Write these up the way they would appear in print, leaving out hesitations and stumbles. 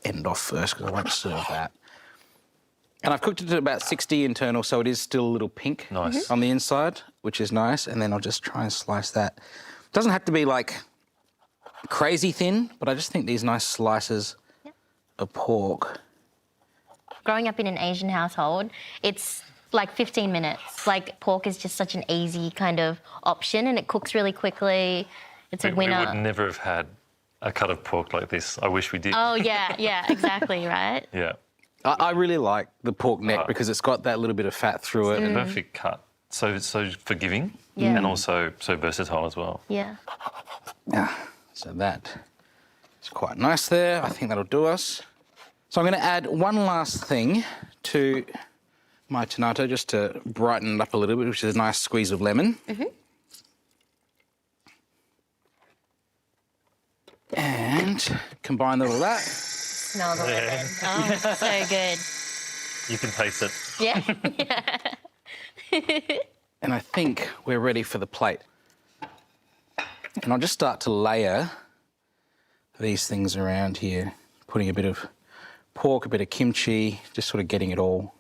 end off first because I won't serve that. And I've cooked it at about 60 internal, so it is still a little pink on the inside, which is nice. And then I'll just try and slice that. It doesn't have to be like crazy thin, but I just think these nice slices of pork. Growing up in an Asian household, it's like 15 minutes. Like, pork is just such an easy kind of option and it cooks really quickly. It's a winner. We would never have had a cut of pork like this. I wish we did. Oh, yeah, exactly, right? Yeah. I really like the pork neck because it's got that little bit of fat through it. Perfect cut. So forgiving and also so versatile as well. Yeah. So that is quite nice there. I think that'll do us. So I'm going to add one last thing to my tomato just to brighten it up a little bit, which is a nice squeeze of lemon. And combine all of that. Smell the lemon. Oh, so good. You can taste it. Yeah. And I think we're ready for the plate. And I'll just start to layer these things around here, putting a bit of pork, a bit of kimchi, just sort of getting it all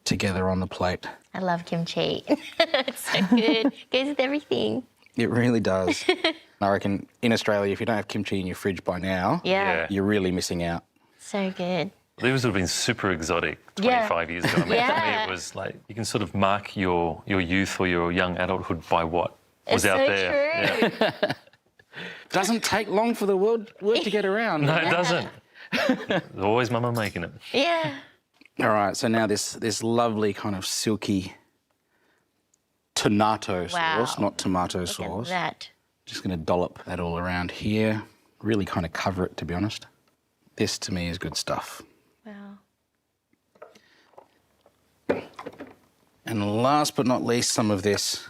together on the plate. I love kimchi. It's so good. Goes with everything. It really does. I reckon in Australia, if you don't have kimchi in your fridge by now, you're really missing out. So good. These would have been super exotic 25 years ago. I mean, for me, it was like you can sort of mark your youth or your young adulthood by what was out there. True. Yeah. Doesn't take long for the word to get around. No, it doesn't. There's always Mama making it. Yeah. All right, so now this lovely kind of silky tomato sauce, not tomato sauce. Look at that. Just going to dollop that all around here. Really kind of cover it, to be honest. This, to me, is good stuff. Wow. And last but not least, some of this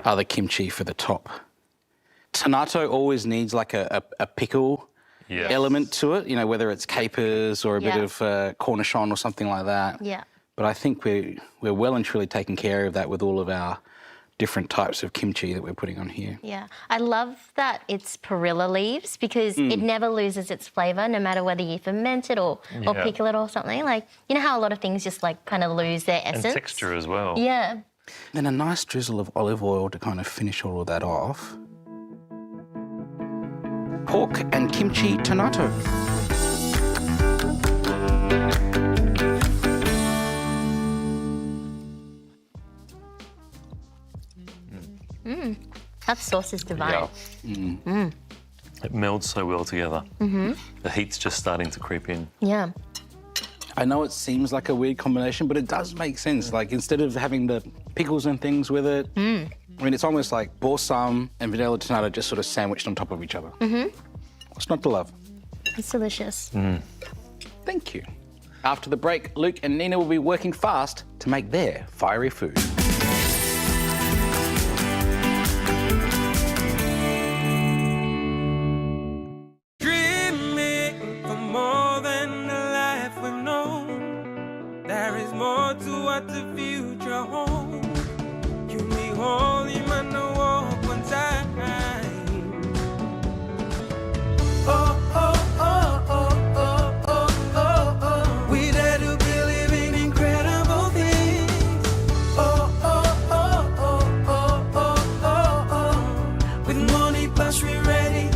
other kimchi for the top. Tomato always needs like a pickle element to it, you know, whether it's capers or a bit of cornichon or something like that. Yeah. But I think we're well and truly taking care of that with all of our different types of kimchi that we're putting on here. Yeah. I love that it's perilla leaves because it never loses its flavour no matter whether you ferment it or pickle it or something. Like, you know how a lot of things just like kind of lose their essence? And texture as well. Yeah. Then a nice drizzle of olive oil to kind of finish all of that off. Pork and kimchi tomato. That sauce is divine. Yeah. It melds so well together. The heat's just starting to creep in. Yeah. I know it seems like a weird combination, but it does make sense. Like, instead of having the pickles and things with it, I mean, it's almost like balsam and vanilla tomato just sort of sandwiched on top of each other. What's not to love? It's delicious. Thank you. After the break, Luke and Nina will be working fast to make their fiery food. Dreaming for more than the life we've known. There is more to what the future holds. You may hold him and walk one time. Oh, oh, oh, oh, oh, oh, oh, oh. We dare to believe in incredible things. Oh, oh, oh, oh, oh, oh, oh, oh. With money plus we're ready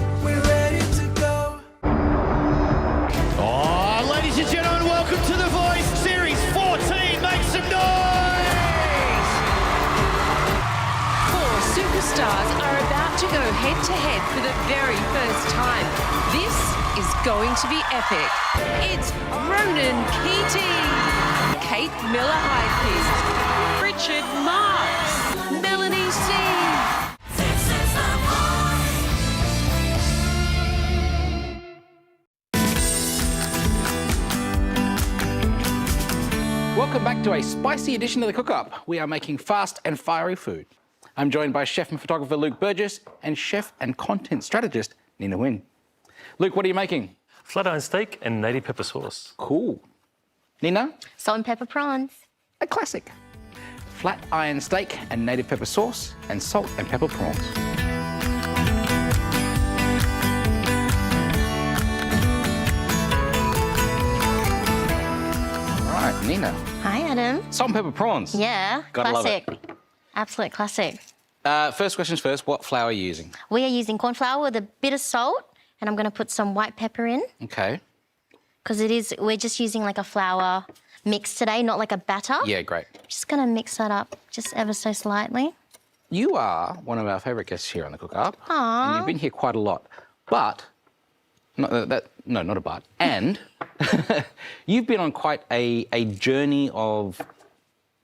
to go. Oh, ladies and gentlemen, welcome to The Voice Series 14. Make some noise! 4 superstars are about to go head-to-head for the very first time. This is going to be epic. It's Ronan Keating, Kate Miller-Heidke, Richard Marks, Melanie C. Welcome back to a spicy edition of the Cook-Up. We are making fast and fiery food. I'm joined by chef and photographer Luke Burgess and chef and content strategist Nina Nguyen. Luke, what are you making? Flat iron steak and native pepper sauce. Cool. Nina? Salt and pepper prawns. A classic. Flat iron steak and native pepper sauce and salt and pepper prawns. Nina. Hi, Adam. Salt and pepper prawns. Yeah, Gotta love classic. it. Absolute classic. First questions first. What flour are you using? We are using corn flour with a bit of salt, and I'm going to put some white pepper in Okay. because we're just using like a flour mix today, not like a batter. Yeah, great. Just going to mix that up just ever so slightly. You are one of our favourite guests here on the Cook Up. Aww. And you've been here quite a lot. But, not a but. And you've been on quite a journey of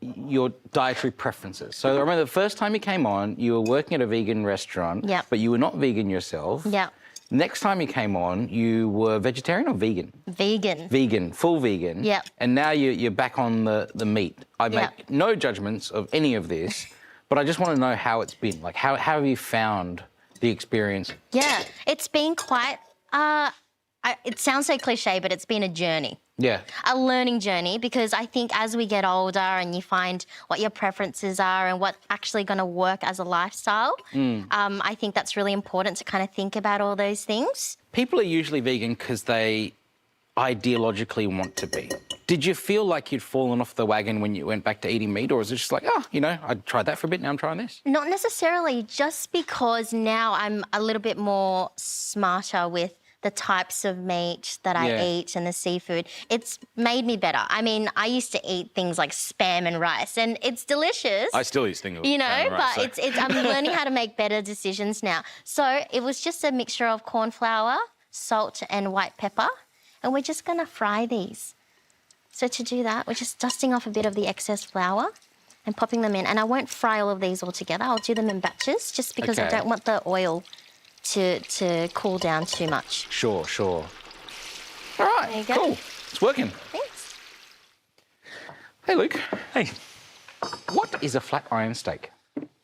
your dietary preferences. So I remember the first time you came on, you were working at a vegan restaurant, Yep. but you were not vegan yourself. Yeah. Next time you came on, you were vegetarian or vegan? Vegan. Vegan, full vegan. Yep. And now you're back on the meat. I make Yep. no judgments of any of this, but I just want to know how it's been. Like, how have you found the experience? Yeah, it's been quite, it sounds so cliche, but it's been a journey. Yeah. A learning journey, because I think as we get older and you find what your preferences are and what's actually going to work as a lifestyle, I think that's really important to kind of think about all those things. People are usually vegan because they ideologically want to be. Did you feel like you'd fallen off the wagon when you went back to eating meat, or is it just like, I tried that for a bit, now I'm trying this? Not necessarily, just because now I'm a little bit more smarter with the types of meat that I eat and the seafood. It's made me better. I mean, I used to eat things like spam and rice, and it's delicious. I still use things. You know, but I'm learning how to make better decisions now. So it was just a mixture of corn flour, salt and white pepper, and we're just going to fry these. So to do that, we're just dusting off a bit of the excess flour and popping them in. And I won't fry all of these all together. I'll do them in batches just because I don't want the oil to cool down too much. Sure. All right, There you go. cool. It's working. Thanks. Hey, Luke. Hey. What is a flat iron steak?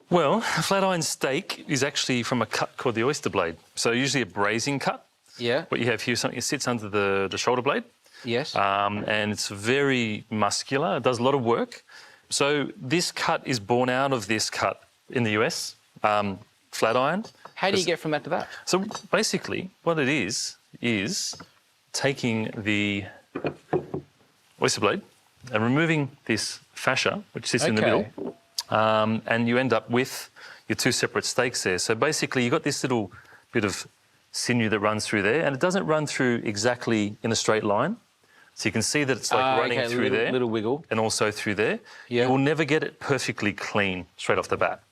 Well, a flat iron steak is actually from a cut called the oyster blade. So usually a braising cut. Yeah. What you have here, something that sits under the shoulder blade. Yes. And it's very muscular. It does a lot of work. So this cut is born out of this cut in the US, flat iron. How do you get from that to that? So basically, what it is taking the oyster blade and removing this fascia, which sits in the middle, and you end up with your two separate steaks there. So basically, you've got this little bit of sinew that runs through there, and it doesn't run through exactly in a straight line. So you can see that it's like running through there. Little wiggle. And also through there. Yeah. You will never get it perfectly clean straight off the bat.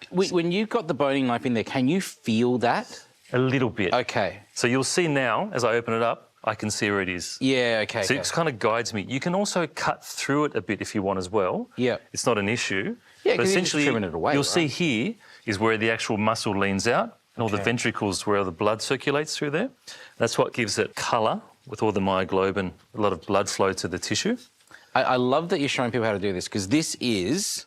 When you've got the boning knife in there, can you feel that? A little bit. Okay. So you'll see now, as I open it up, I can see where it is. Yeah, okay. So it kind of guides me. You can also cut through it a bit if you want as well. Yeah. It's not an issue. Yeah, but because essentially, you're just trimming it away, you'll right? see here is where the actual muscle leans out and all the ventricles where the blood circulates through there. That's what gives it colour with all the myoglobin, a lot of blood flow to the tissue. I love that you're showing people how to do this, because this is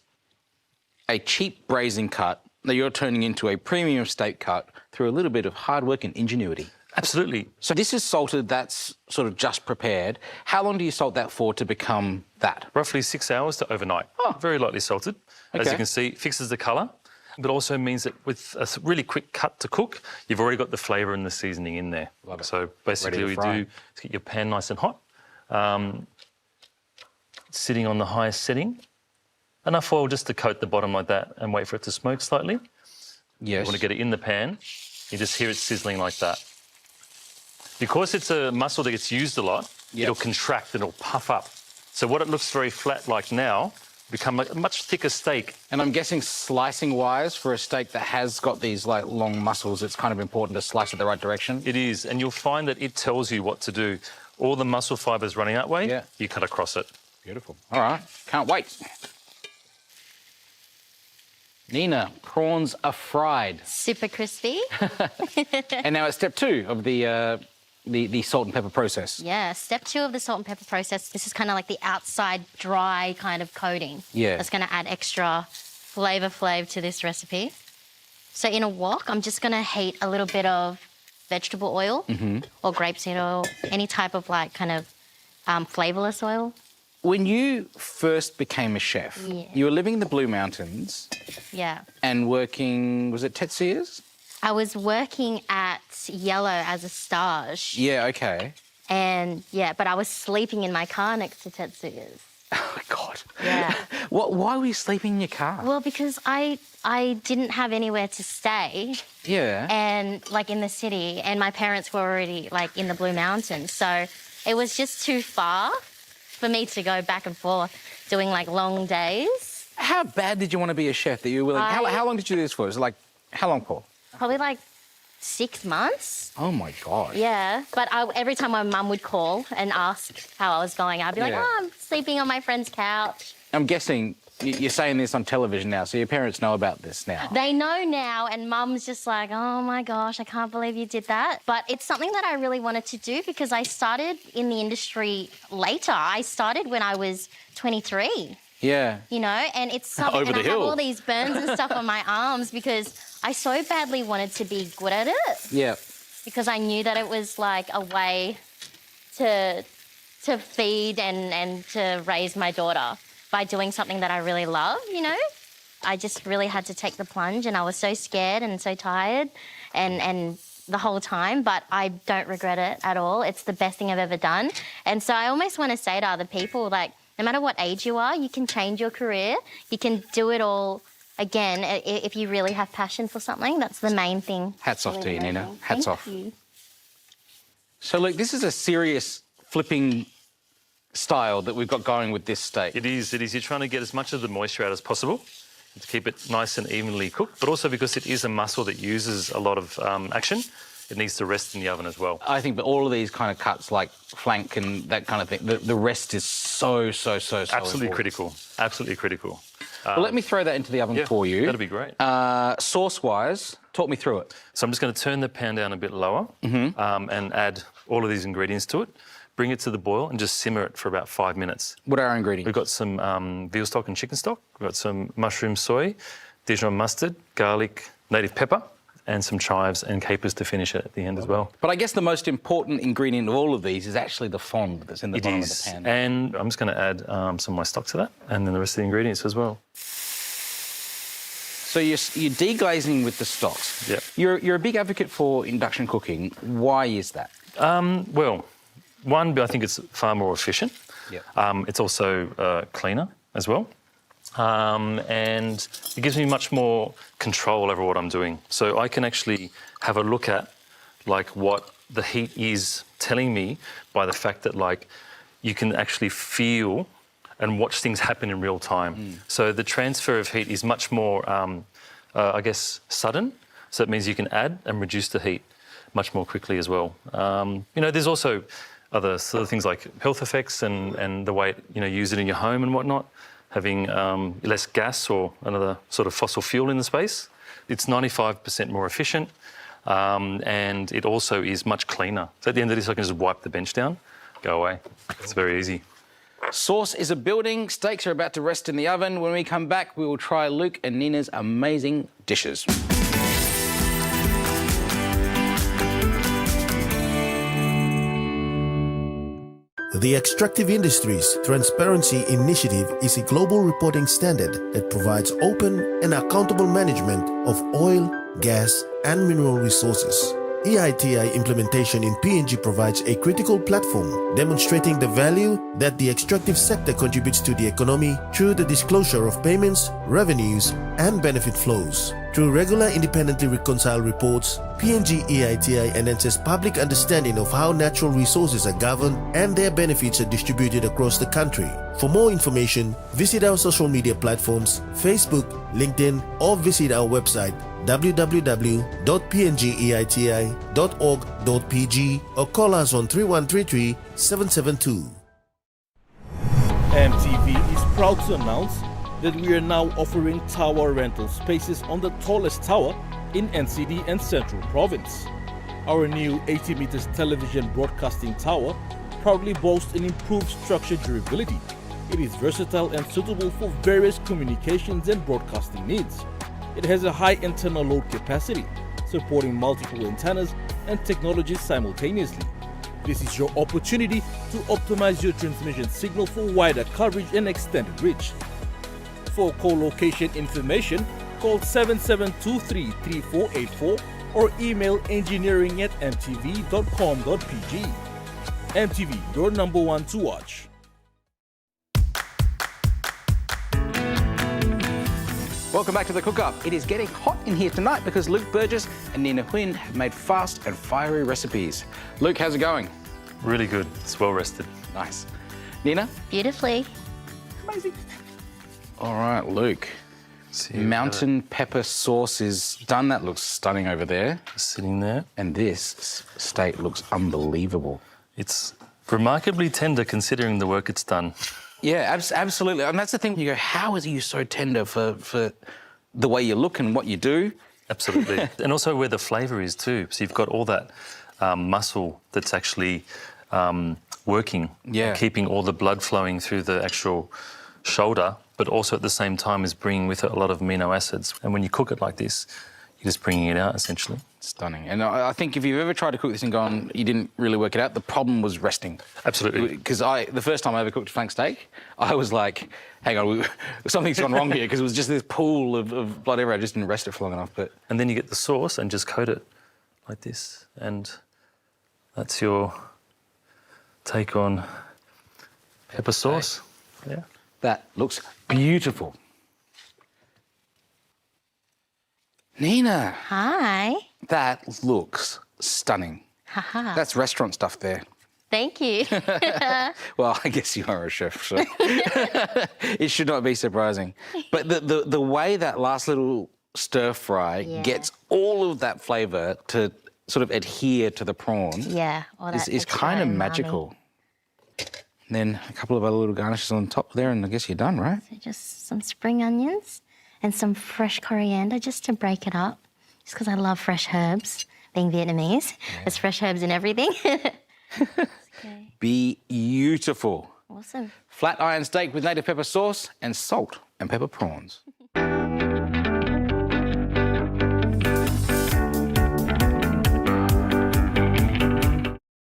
a cheap braising cut that you're turning into a premium steak cut through a little bit of hard work and ingenuity. Absolutely. So this is salted, that's sort of just prepared. How long do you salt that for to become that? Roughly 6 hours to overnight. Oh. Very lightly salted. As Okay. you can see, it fixes the colour, but also means that with a really quick cut to cook, you've already got the flavour and the seasoning in there. Love it. So basically, Ready to we fry. do is get your pan nice and hot, sitting on the highest setting. Enough oil just to coat the bottom like that and wait for it to smoke slightly. Yes. You want to get it in the pan. You just hear it sizzling like that. Because it's a muscle that gets used a lot, it'll contract and it'll puff up. So what it looks very flat like now, become a much thicker steak. And I'm guessing slicing-wise, for a steak that has got these like long muscles, it's kind of important to slice it the right direction. It is, and you'll find that it tells you what to do. All the muscle fibres running that way, you cut across it. Beautiful. All right, can't wait. Nina, prawns are fried. Super crispy. And now it's step 2 of the salt and pepper process. Yeah, step 2 of the salt and pepper process. This is kind of like the outside dry kind of coating. Yeah. That's going to add extra flavor to this recipe. So in a wok, I'm just going to heat a little bit of vegetable oil or grapeseed oil, any type of like kind of flavorless oil. When you first became a chef, you were living in the Blue Mountains Yeah. and working, was it Tetsier's? I was working at Yellow as a stage. Yeah, okay. And yeah, but I was sleeping in my car next to Tetsuyas. Oh, my God. Yeah. Why were you sleeping in your car? Well, because I didn't have anywhere to stay Yeah. and like in the city, and my parents were already like in the Blue Mountains. So it was just too far for me to go back and forth doing like long days. How bad did you want to be a chef that you were willing? How long did you do this for? Was it like, how long for? Probably like 6 months. Oh, my God. Yeah, but every time my mum would call and ask how I was going, I'd be like, Yeah. oh, I'm sleeping on my friend's couch. I'm guessing you're saying this on television now, so your parents know about this now. They know now, and mum's just like, oh my gosh, I can't believe you did that. But it's something that I really wanted to do because I started in the industry later. I started when I was 23. Yeah. You know, and it's something, Over and the I have hill. all these burns and stuff on my arms because I so badly wanted to be good at it Yeah. because I knew that it was like a way to feed and to raise my daughter by doing something that I really love, you know. I just really had to take the plunge, and I was so scared and so tired and the whole time, but I don't regret it at all. It's the best thing I've ever done. And so I almost want to say to other people, like, no matter what age you are, you can change your career. You can do it all again if you really have passion for something. That's the main thing. Hats off to you, Nina. Amazing. Hats Thank off. you. So, look, this is a serious flipping style that we've got going with this steak. It is. You're trying to get as much of the moisture out as possible to keep it nice and evenly cooked, but also because it is a muscle that uses a lot of action, it needs to rest in the oven as well. I think that all of these kind of cuts, like flank and that kind of thing, the rest is so Absolutely important. critical. Absolutely critical. Well, let me throw that into the oven for you. That'd be great. Sauce-wise, talk me through it. So I'm just going to turn the pan down a bit lower and add all of these ingredients to it. Bring it to the boil and just simmer it for about 5 minutes. What are our ingredients? We've got some veal stock and chicken stock. We've got some mushroom soy, Dijon mustard, garlic, native pepper, and some chives and capers to finish it at the end as well. But I guess the most important ingredient of all of these is actually the fond that's in the bottom of the pan. And I'm just going to add some of my stock to that and then the rest of the ingredients as well. So you're deglazing with the stocks. Yep. You're a big advocate for induction cooking. Why is that? Well, one, I think it's far more efficient. Yep. It's also cleaner as well. And it gives me much more control over what I'm doing. So I can actually have a look at like what the heat is telling me by the fact that like you can actually feel and watch things happen in real time. So the transfer of heat is much more, I guess, sudden. So it means you can add and reduce the heat much more quickly as well. You know, there's also other sort of things like health effects and the way, you know, use it in your home and whatnot, having less gas or another sort of fossil fuel in the space. It's 95% more efficient and it also is much cleaner. So at the end of this, I can just wipe the bench down, go away. It's very easy. Sauce is a building. Steaks are about to rest in the oven. When we come back, we will try Luke and Nina's amazing dishes. The Extractive Industries Transparency Initiative is a global reporting standard that provides open and accountable management of oil, gas, and mineral resources. EITI implementation in PNG provides a critical platform demonstrating the value that the extractive sector contributes to the economy through the disclosure of payments, revenues, and benefit flows. Through regular independently reconciled reports, PNG EITI enhances public understanding of how natural resources are governed and their benefits are distributed across the country. For more information, visit our social media platforms, Facebook, LinkedIn, or visit our website www.pngeiti.org.pg or call us on 3133 772. EMTV is proud to announce that we are now offering tower rental spaces on the tallest tower in NCD and Central Province. Our new 80 meters television broadcasting tower proudly boasts an improved structure durability. It is versatile and suitable for various communications and broadcasting needs. It has a high internal load capacity, supporting multiple antennas and technologies simultaneously. This is your opportunity to optimize your transmission signal for wider coverage and extended reach. For co-location information, call 7723-3484 or email engineering@mtv.com.pg. MTV, your number one to watch. Welcome back to the Cook-Up. It is getting hot in here tonight because Luke Burgess and Nina Huynh have made fast and fiery recipes. Luke, how's it going? Really good. It's well rested. Nice. Nina? Beautifully. Amazing. All right, Luke. See, Mountain pepper sauce is done. That looks stunning over there. sitting there. And this steak looks unbelievable. It's remarkably tender considering the work it's done. Yeah, absolutely. And that's the thing. You go, how is you so tender for the way you look and what you do? Absolutely. And also where the flavour is too. So you've got all that muscle that's actually working, keeping all the blood flowing through the actual shoulder, but also at the same time is bringing with it a lot of amino acids. And when you cook it like this, you're just bringing it out essentially. Stunning. And I think if you've ever tried to cook this and gone, you didn't really work it out, the problem was resting. Absolutely. Because the first time I ever cooked flank steak, I was like, hang on, something's gone wrong here, because it was just this pool of blood everywhere. I just didn't rest it for long enough. But And then you get the sauce and just coat it like this. And that's your take on pepper sauce. Yeah. That looks beautiful. Nina. Hi. That looks stunning. Haha. That's restaurant stuff there. Thank you. Well, I guess you are a chef, so it should not be surprising. But the way that last little stir fry gets all of that flavour to sort of adhere to the prawn Yeah. All that is extra kind of umami. magical. And then a couple of other little garnishes on top there, and I guess you're done, right? So just some spring onions and some fresh coriander just to break it up. Just because I love fresh herbs. Being Vietnamese, there's fresh herbs in everything. Okay. Beautiful. Awesome. Flat iron steak with native pepper sauce and salt and pepper prawns.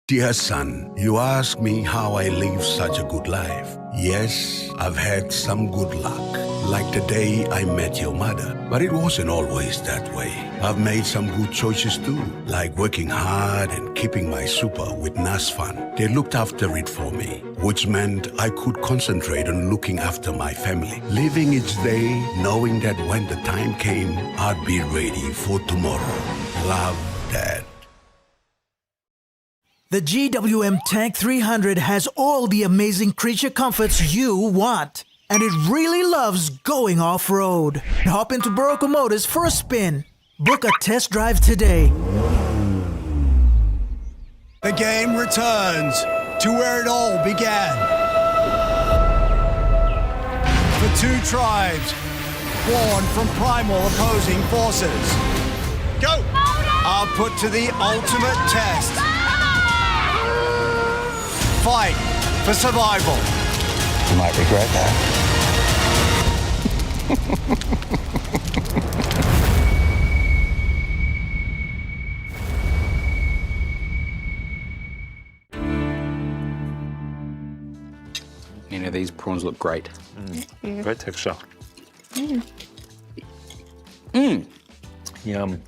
Dear son, you ask me how I live such a good life. Yes, I've had some good luck, like the day I met your mother. But it wasn't always that way. I've made some good choices too, like working hard and keeping my super with NASFAN. They looked after it for me, which meant I could concentrate on looking after my family. Living each day, knowing that when the time came, I'd be ready for tomorrow. Love, Dad. The GWM Tank 300 has all the amazing creature comforts you want. And it really loves going off-road. Hop into Barocco Motors for a spin. Book a test drive today. The game returns to where it all began. The two tribes, born from primal opposing forces, are put to the ultimate test. Fight for survival. You might regret that. You know, these prawns look great. Great texture. Yum.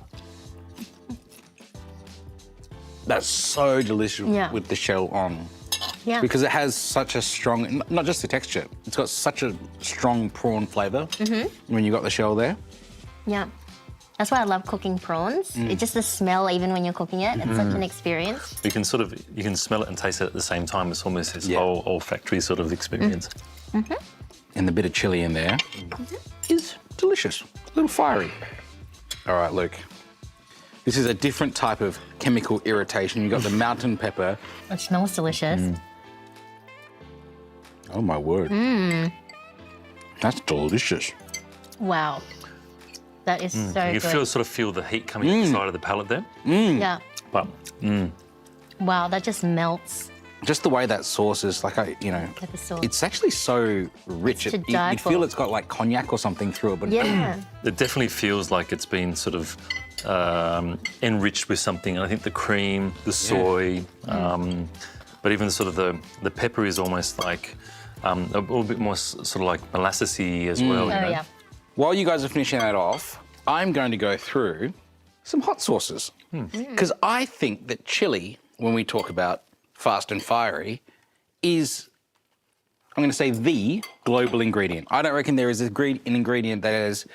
That's so delicious with the shell on. Yeah. Because it has such a strong, not just the texture, it's got such a strong prawn flavour when you got the shell there. Yeah. That's why I love cooking prawns. It's just the smell, even when you're cooking it. It's such an experience. You can smell it and taste it at the same time. It's almost this whole olfactory sort of experience. And the bit of chilli in there is delicious, a little fiery. All right, Luke. This is a different type of chemical irritation. You've got the mountain pepper. It smells delicious. Oh, my word. That's delicious. Wow. That is so You good. sort of feel the heat coming inside of the palate there. Yeah. But Wow, that just melts. Just the way that sauce is, like, Pepper sauce. it's actually so rich. To die You'd feel for. it's got like cognac or something through it. But Yeah. it definitely feels like it's been sort of enriched with something. And I think the cream, the soy, but even sort of the pepper is almost like a little bit more sort of like molassesy as well. Oh, You know? yeah. While you guys are finishing that off, I'm going to go through some hot sauces. Because I think that chili, when we talk about fast and fiery, is, I'm going to say, the global ingredient. I don't reckon there is an ingredient that has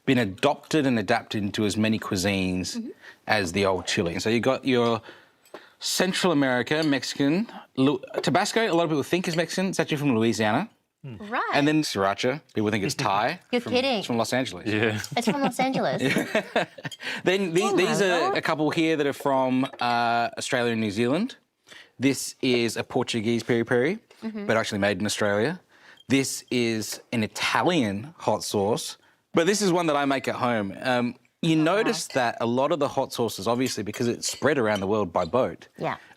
been adopted and adapted into as many cuisines as the old Chile. So you got your Central America, Mexican, Tabasco, a lot of people think is Mexican. It's actually from Louisiana. Right. And then sriracha, people think it's Thai. You're kidding. It's from Los Angeles. Yeah. It's from Los Angeles. Then these are a couple here that are from Australia and New Zealand. This is a Portuguese peri-peri, but actually made in Australia. This is an Italian hot sauce, but this is one that I make at home. You notice that a lot of the hot sauces, obviously, because it's spread around the world by boat,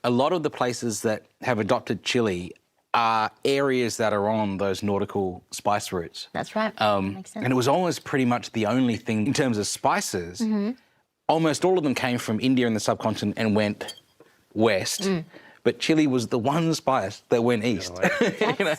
a lot of the places that have adopted chili are areas that are on those nautical spice routes. That's right. Makes sense. And it was almost pretty much the only thing in terms of spices. Almost all of them came from India and the subcontinent and went west. But chili was the one spice that went east. You know?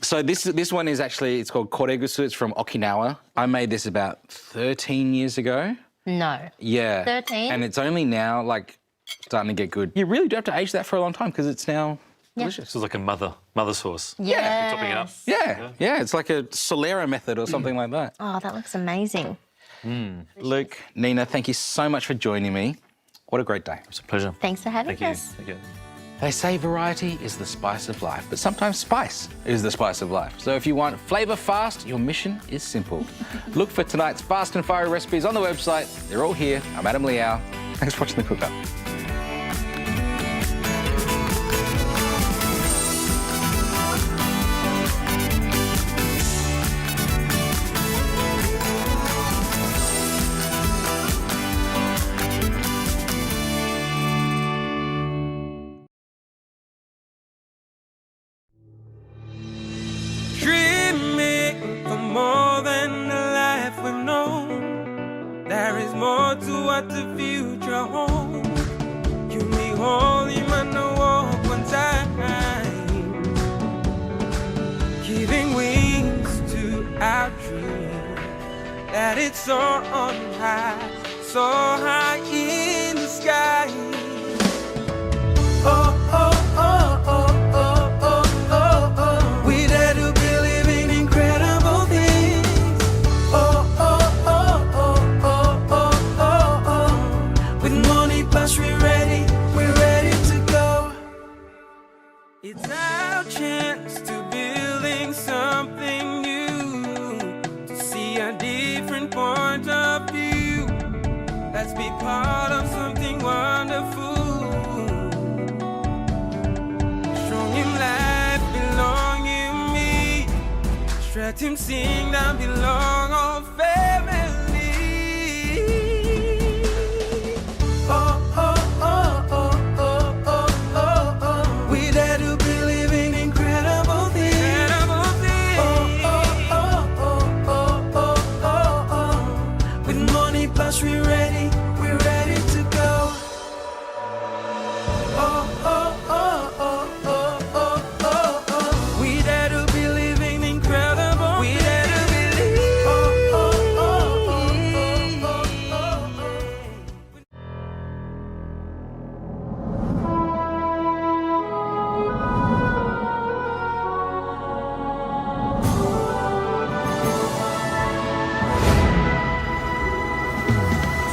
So this one is actually, it's called koregusu. It's from Okinawa. I made this about 13 years ago. No. Yeah. 13? And it's only now, like, starting to get good. You really do have to age that for a long time because it's now delicious. This is like a mother sauce. Yeah. Topping it up. Yeah, it's like a Solera method or something like that. Oh, that looks amazing. Luke, Nina, thank you so much for joining me. What a great day. It's a pleasure. Thanks for having Thank you. us. Thank you. They say variety is the spice of life, but sometimes spice is the spice of life. So if you want flavour fast, your mission is simple. Look for tonight's fast and fiery recipes on the website. They're all here. I'm Adam Liao. Thanks for watching The Cook Up. Dreaming for more than the life we've known. There is more to what the future holds. You may only man no walk one time, giving wings to our dream. That it's so on high in the sky. Oh, oh, oh, oh, oh, oh, oh, oh. We dare to be living incredible things. Oh, oh, oh, oh, oh, oh, oh, oh. With money plus we're ready to go. It's our chance to building something new, to see a different point of view. Let's be part of something wonderful. Strong in life, belong in me. Stretch him, sing down, belong all family. Oh, oh, oh, oh, oh, oh, oh, oh. We dare to be living incredible things. Oh, oh, oh, oh, oh, oh, oh, oh. With money plus we're ready to go. Oh, oh, oh, oh, oh, oh, oh, oh. We dare to be living incredible. We dare to believe. Oh, oh, oh, oh, oh, oh, oh, oh.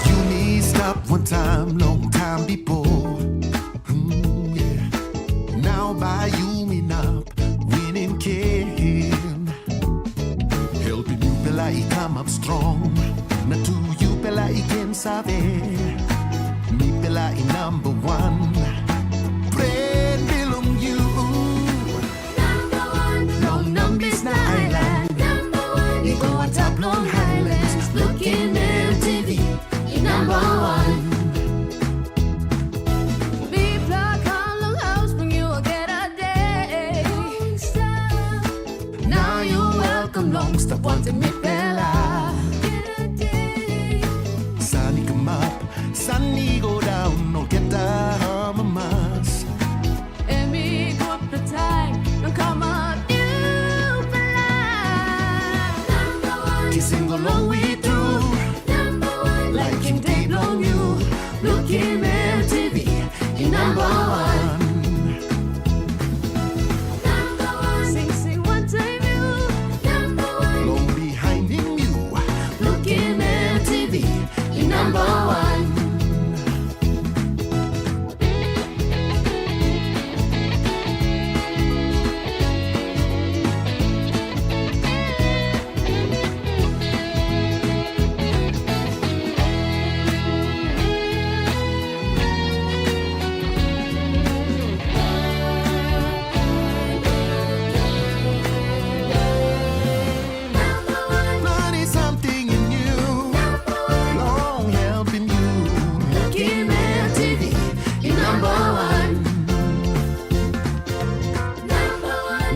You need stop one time, long time before. Yeah. Now by you me up, winning can. Helping you pela I come up strong. Na to you pela I can sabe. Me pela I number one. Friend belong you. Number one, long numbers na island. Number one, you go on top long highlands. Looking EMTV, number one. Be pluck on long house when you get a day. Now you welcome long stop wanting me bella. Sunny come up, sunny go down, no get down.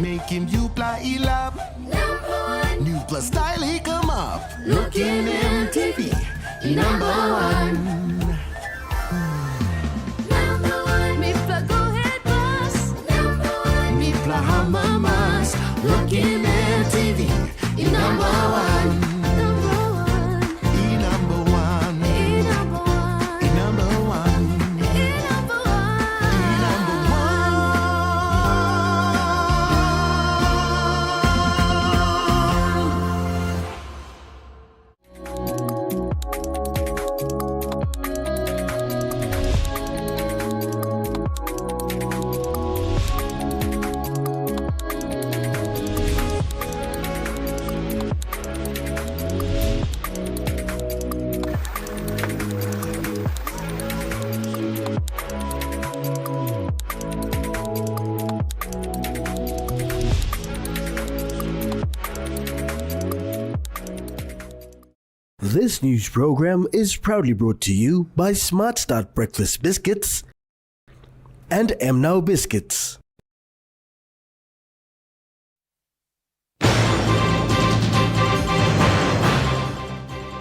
Making you play love. New plus style, he come up. Looking MTV, number one. Me fla go ahead, boss. Me play mamas. Looking MTV, number one. Number one. Number one. This news program is proudly brought to you by Smart Start Breakfast Biscuits and Now Biscuits.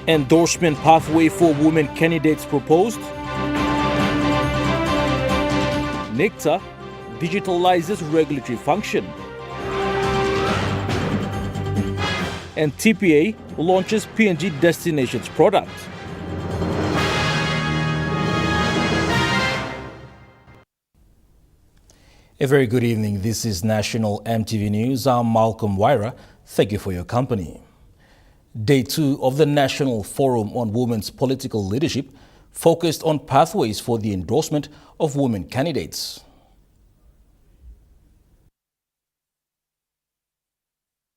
Endorsement pathway for women candidates proposed. NICTA digitalizes regulatory function. And TPA launches PNG Destinations product. A very good evening. This is National EMTV News. I'm Malcolm Wyra. Thank you for your company. Day 2 of the National Forum on Women's Political Leadership focused on pathways for the endorsement of women candidates.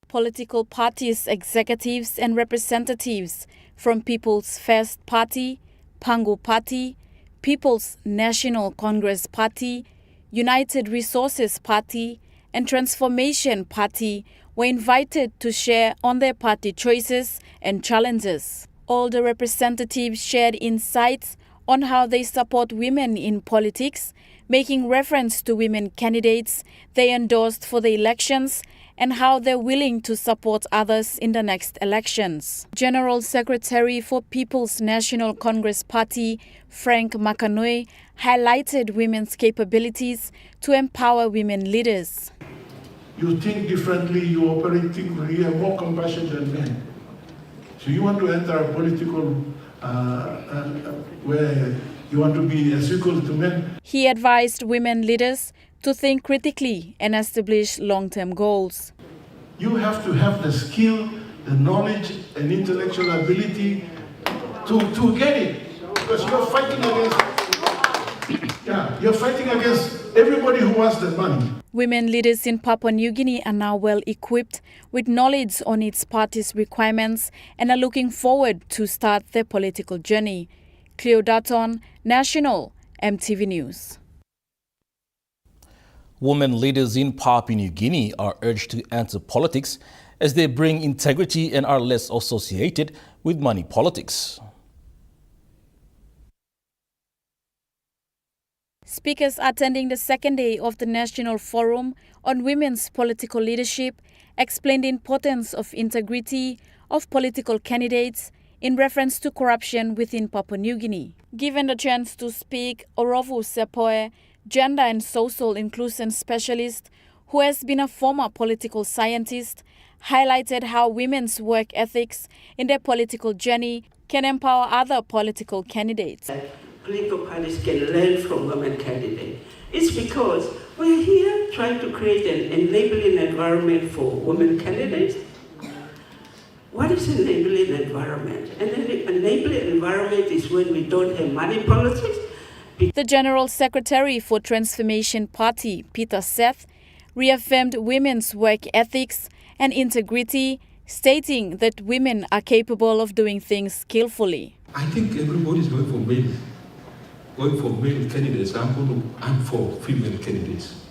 Political parties, executives and representatives from People's First Party, Pangu Party, People's National Congress Party, United Resources Party and Transformation Party were invited to share on their party choices and challenges. All the representatives shared insights on how they support women in politics, making reference to women candidates they endorsed for the elections and how they're willing to support others in the next elections. General Secretary for People's National Congress Party, Frank Makanoe, highlighted women's capabilities to empower women leaders. You think differently, you operate differently, you have more compassion than men. So you want to enter a political where you want to be as equal to men. He advised women leaders to think critically and establish long-term goals. You have to have the skill, the knowledge, and intellectual ability to get it, because you're fighting against everybody who wants the money. Women leaders in Papua New Guinea are now well equipped with knowledge on its party's requirements and are looking forward to start their political journey. Cleo Dutton, National EMTV News. Women leaders in Papua New Guinea are urged to enter politics as they bring integrity and are less associated with money politics. Speakers attending the second day of the National Forum on Women's Political Leadership explained the importance of integrity of political candidates in reference to corruption within Papua New Guinea. Given the chance to speak, Orovu Sepoe, gender and social inclusion specialist, who has been a former political scientist, highlighted how women's work ethics in their political journey can empower other political candidates. Political parties can learn from women candidates. It's because we're here trying to create an enabling environment for women candidates. What is an enabling environment? An enabling environment is when we don't have money politics. The General Secretary for Transformation Party, Peter Seth, reaffirmed women's work ethics and integrity, stating that women are capable of doing things skillfully. I think everybody's going for male. Going for male candidates, I'm for female candidates.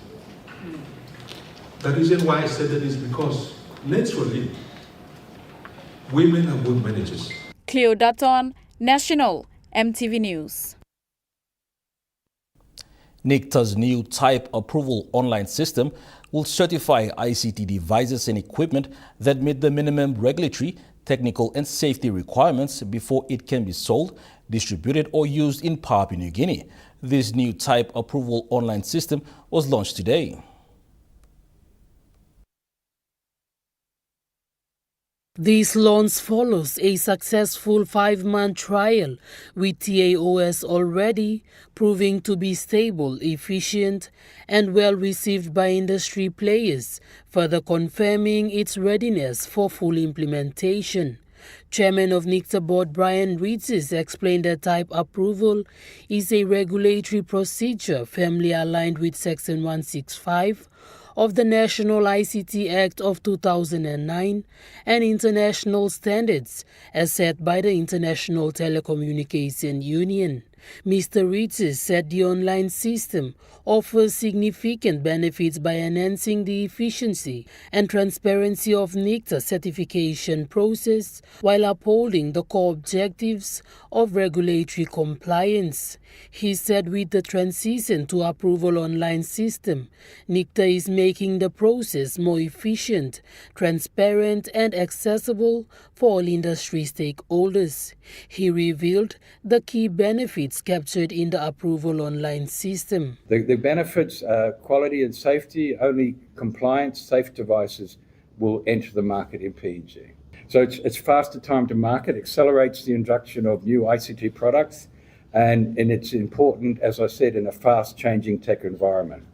The reason why I said that is because naturally, women are good managers. Cleo Dutton, National EMTV News. NICTA's new type approval online system will certify ICT devices and equipment that meet the minimum regulatory, technical and safety requirements before it can be sold, distributed or used in Papua New Guinea. This new type approval online system was launched today. This launch follows a successful 5-month trial with TAOS already proving to be stable, efficient and well received by industry players, further confirming its readiness for full implementation. Chairman of NICTA Board Brian Ritzis explained that type approval is a regulatory procedure firmly aligned with Section 165 of the National ICT Act of 2009 and international standards as set by the International Telecommunication Union. Mr. Ritzis said the online system offers significant benefits by enhancing the efficiency and transparency of NICTA certification process while upholding the core objectives of regulatory compliance. He said with the transition to approval online system, NICTA is making the process more efficient, transparent and accessible for all industry stakeholders. He revealed the key benefits captured in the approval online system. The benefits are quality and safety. Only compliant, safe devices will enter the market in PNG. So it's faster time to market, accelerates the introduction of new ICT products, and it's important, as I said, in a fast-changing tech environment.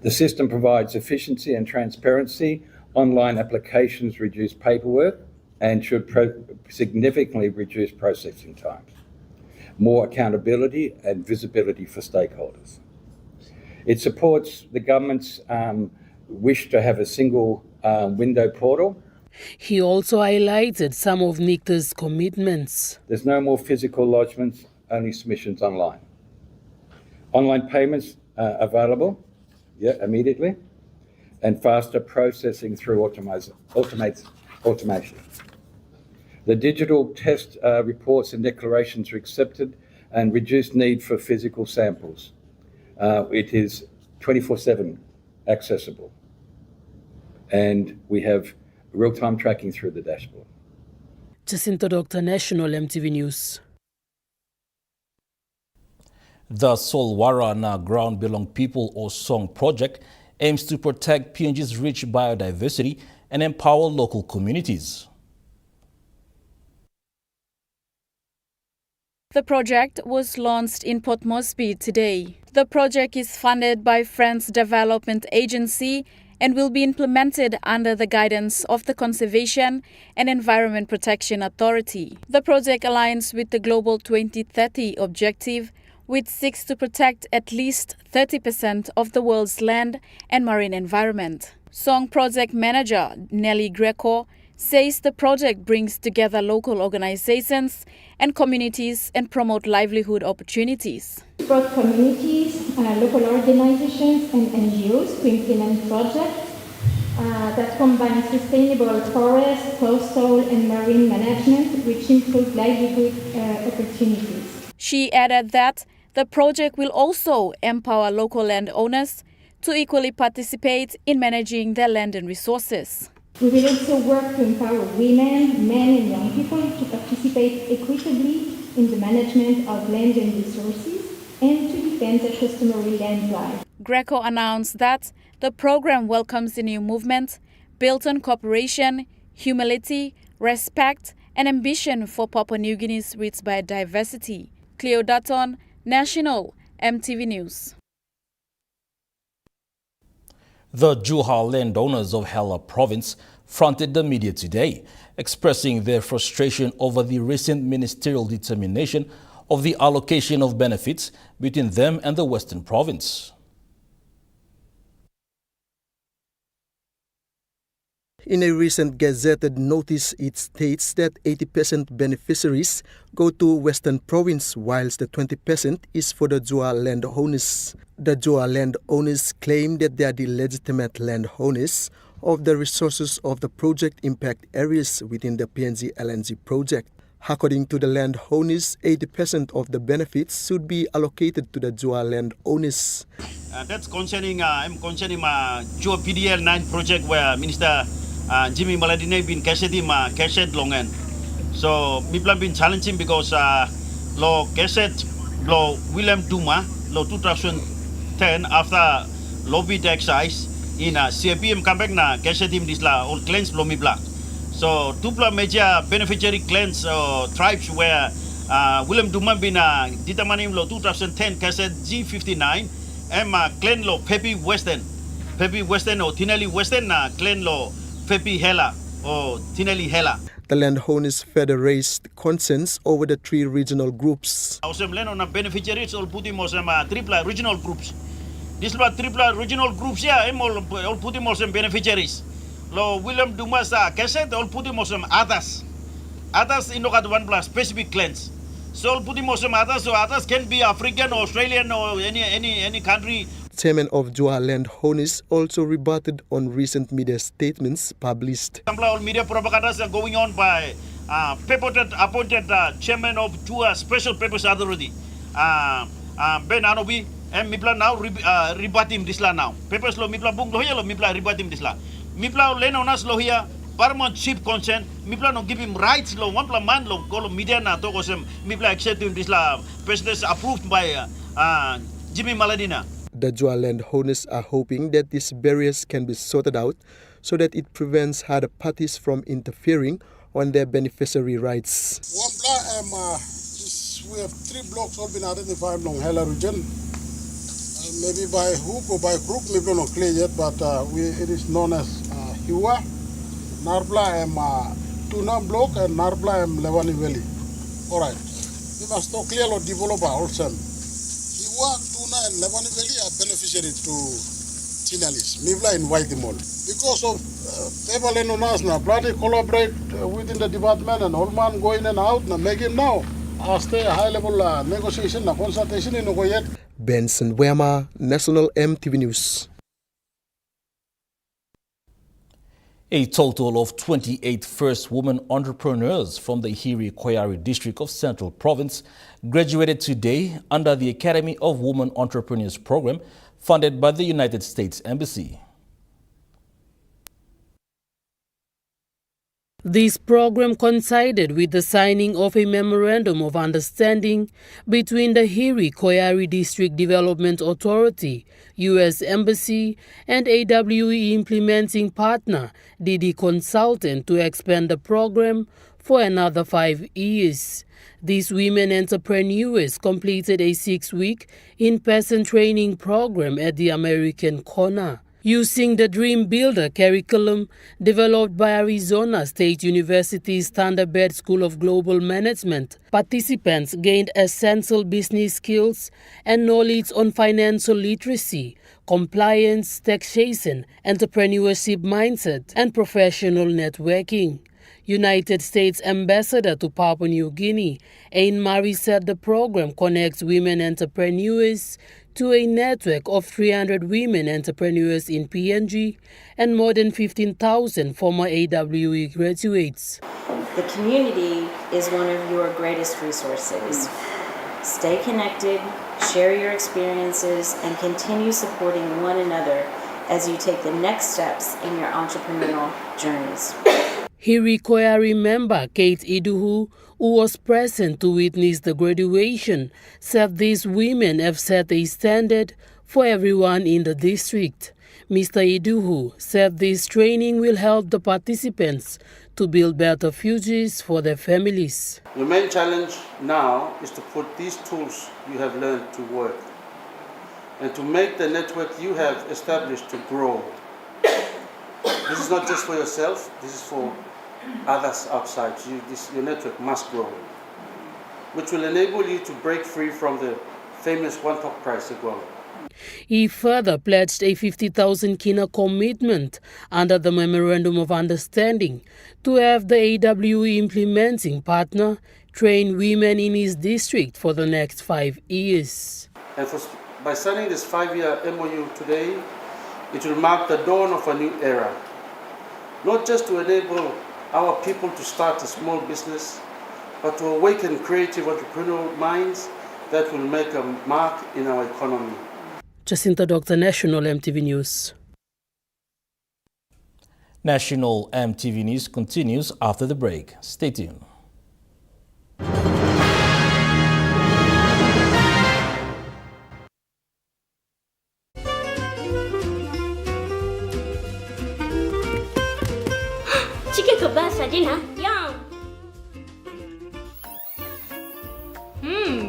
The system provides efficiency and transparency. Online applications reduce paperwork and should significantly reduce processing times. More accountability and visibility for stakeholders. It supports the government's wish to have a single window portal. He also highlighted some of NICTA's commitments. There's no more physical lodgements, only submissions online. Online payments are available immediately, and faster processing through automation. The digital test reports and declarations are accepted and reduced need for physical samples. It is 24/7 accessible, and we have real-time tracking through the dashboard. Jacinto Doctor, National EMTV News. The Solwara Na Ground Belong People or Song project aims to protect PNG's rich biodiversity and empower local communities. The project was launched in Port Moresby today. The project is funded by France Development Agency and will be implemented under the guidance of the Conservation and Environment Protection Authority. The project aligns with the Global 2030 objective, which seeks to protect at least 30% of the world's land and marine environment. Song Project Manager Nelly Greco says the project brings together local organizations and communities and promote livelihood opportunities. Both communities, local organizations and NGOs to implement projects that combine sustainable forest, coastal and marine management, which improve livelihood opportunities. She added that the project will also empower local landowners to equally participate in managing their land and resources. We will also work to empower women, men and young people to participate equitably in the management of land and resources and to defend their customary land rights. Greco announced that the program welcomes a new movement built on cooperation, humility, respect and ambition for Papua New Guinea's rich biodiversity. Cleo Dutton, National EMTV News. The Juha landowners of Hela province fronted the media today, expressing their frustration over the recent ministerial determination of the allocation of benefits between them and the Western Province. In a recent gazetted notice, it states that 80% beneficiaries go to Western Province, whilst the 20% is for the Juha landowners. The Juha landowners claim that they are the legitimate landowners of the resources of the project impact areas within the PNG LNG project. According to the landowners, 80% of the benefits should be allocated to the Jua landowners. That's concerning Jua PDL 9 project where Minister Jimmy Maladine been cashed longan. So people have been challenging because law cashed law William Duma law 2010 after lobby exercise in CPM comeback na cashed him this la all claims lo mibla. So two major beneficiary clans tribes where William Duma been determining law 2010 cashed G59 and clan law Pepe Western or Tinelli Western clan law Pepe Hela or Tinelli Hela. The landowners further raised concerns over the three regional groups. Awesome land on beneficiaries all put him triple regional groups. This is triple regional groups all put him beneficiaries. Lo William Dumas cassette all put him others. Others in one plus specific clans. So all put him others, so others can be African or Australian or any country. Chairman of Jua landowners also rebutted on recent media statements published. All media propagandas are going on by appointed chairman of Jua Special Purpose Authority, Ben Anobi, and Mipla now rebut him this la now. Papers lo Mipla bung lohia lo Mipla rebut him this la. Mipla lenonas lohia paramount chief consent. Mipla no give him rights lo one pla man lo go media na to kosem Mipla accept him this la. President approved by Jimmy Maladina. The Jua landowners are hoping that these barriers can be sorted out so that it prevents other parties from interfering on their beneficiary rights. We have 3 blocks all been identified along Hela region. Maybe by hook or by crook, maybe not clear yet, but it is known as Hiwa, Narbla and Tuna block and Narbla and Levani Valley. All right. We must talk clear or developer also. Hiwa, Tuna and Levani Valley are beneficiary to Tinalis, Mivla and Waitimol. Because of people in Unasna, bloody collaborate within the department and all man go in and out, and make him now. Stay a high level negotiation, consultation in Ogoyet. Benson Wema, National EMTV News. A total of 28 first women entrepreneurs from the Hiri Koyari district of Central Province graduated today under the Academy of Women Entrepreneurs program funded by the United States Embassy. This program coincided with the signing of a Memorandum of Understanding between the Hiri Koyari District Development Authority, U.S. Embassy, and AWE implementing partner, DD Consultant, to expand the program for another 5 years. These women entrepreneurs completed a 6-week in-person training program at the American Corner. Using the Dream Builder curriculum developed by Arizona State University's Thunderbird School of Global Management, participants gained essential business skills and knowledge on financial literacy, compliance, taxation, entrepreneurship mindset, and professional networking. United States Ambassador to Papua New Guinea, Ain Mari, said the program connects women entrepreneurs to a network of 300 women entrepreneurs in PNG and more than 15,000 former AWE graduates. The community is one of your greatest resources. Stay connected, share your experiences, and continue supporting one another as you take the next steps in your entrepreneurial journeys. Hiri Koyari member Kate Iduhu, who was present to witness the graduation, said these women have set a standard for everyone in the district. Mr. Iduhu said this training will help the participants to build better futures for their families. Your main challenge now is to put these tools you have learned to work and to make the network you have established to grow. This is not just for yourself, this is for others outside. Your network must grow, which will enable you to break free from the famous one-top price of gold. He further pledged a 50,000 kina commitment under the Memorandum of Understanding to have the AWE implementing partner train women in his district for the next 5 years. And by signing this 5-year MOU today, it will mark the dawn of a new era, not just to enable our people to start a small business, but to awaken creative entrepreneurial minds that will make a mark in our economy. Jacinta Doctor, National EMTV News. National EMTV News continues after the break. Stay tuned. Chicken kebab for dinner. Yum.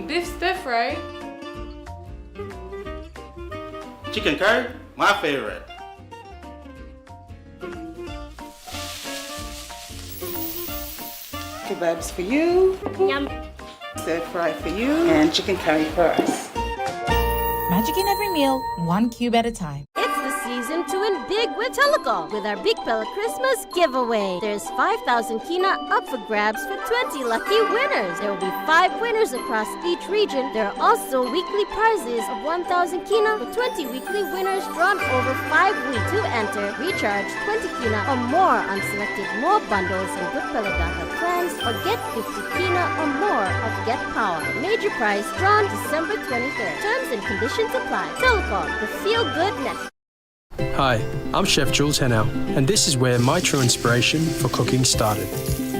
Beef stir fry. Chicken curry, my favorite. Kebabs for you. Yum. Stir fry for you. And chicken curry for us. Magic in every meal, one cube at a time. It's the season to win big with Telecom with our Big Pella Christmas giveaway. There's 5,000 kina up for grabs for 20 lucky winners. There will be 5 winners across each region. There are also weekly prizes of 1,000 kina with 20 weekly winners drawn over 5 weeks. To enter, recharge 20 kina or more on selected more bundles and Good Pella data plans or get 50 kina or more of Get Power. Major prize drawn December 23rd. Terms and conditions apply. Telecom, the feel-good network. Hi, I'm Chef Jules Henow, and this is where my true inspiration for cooking started.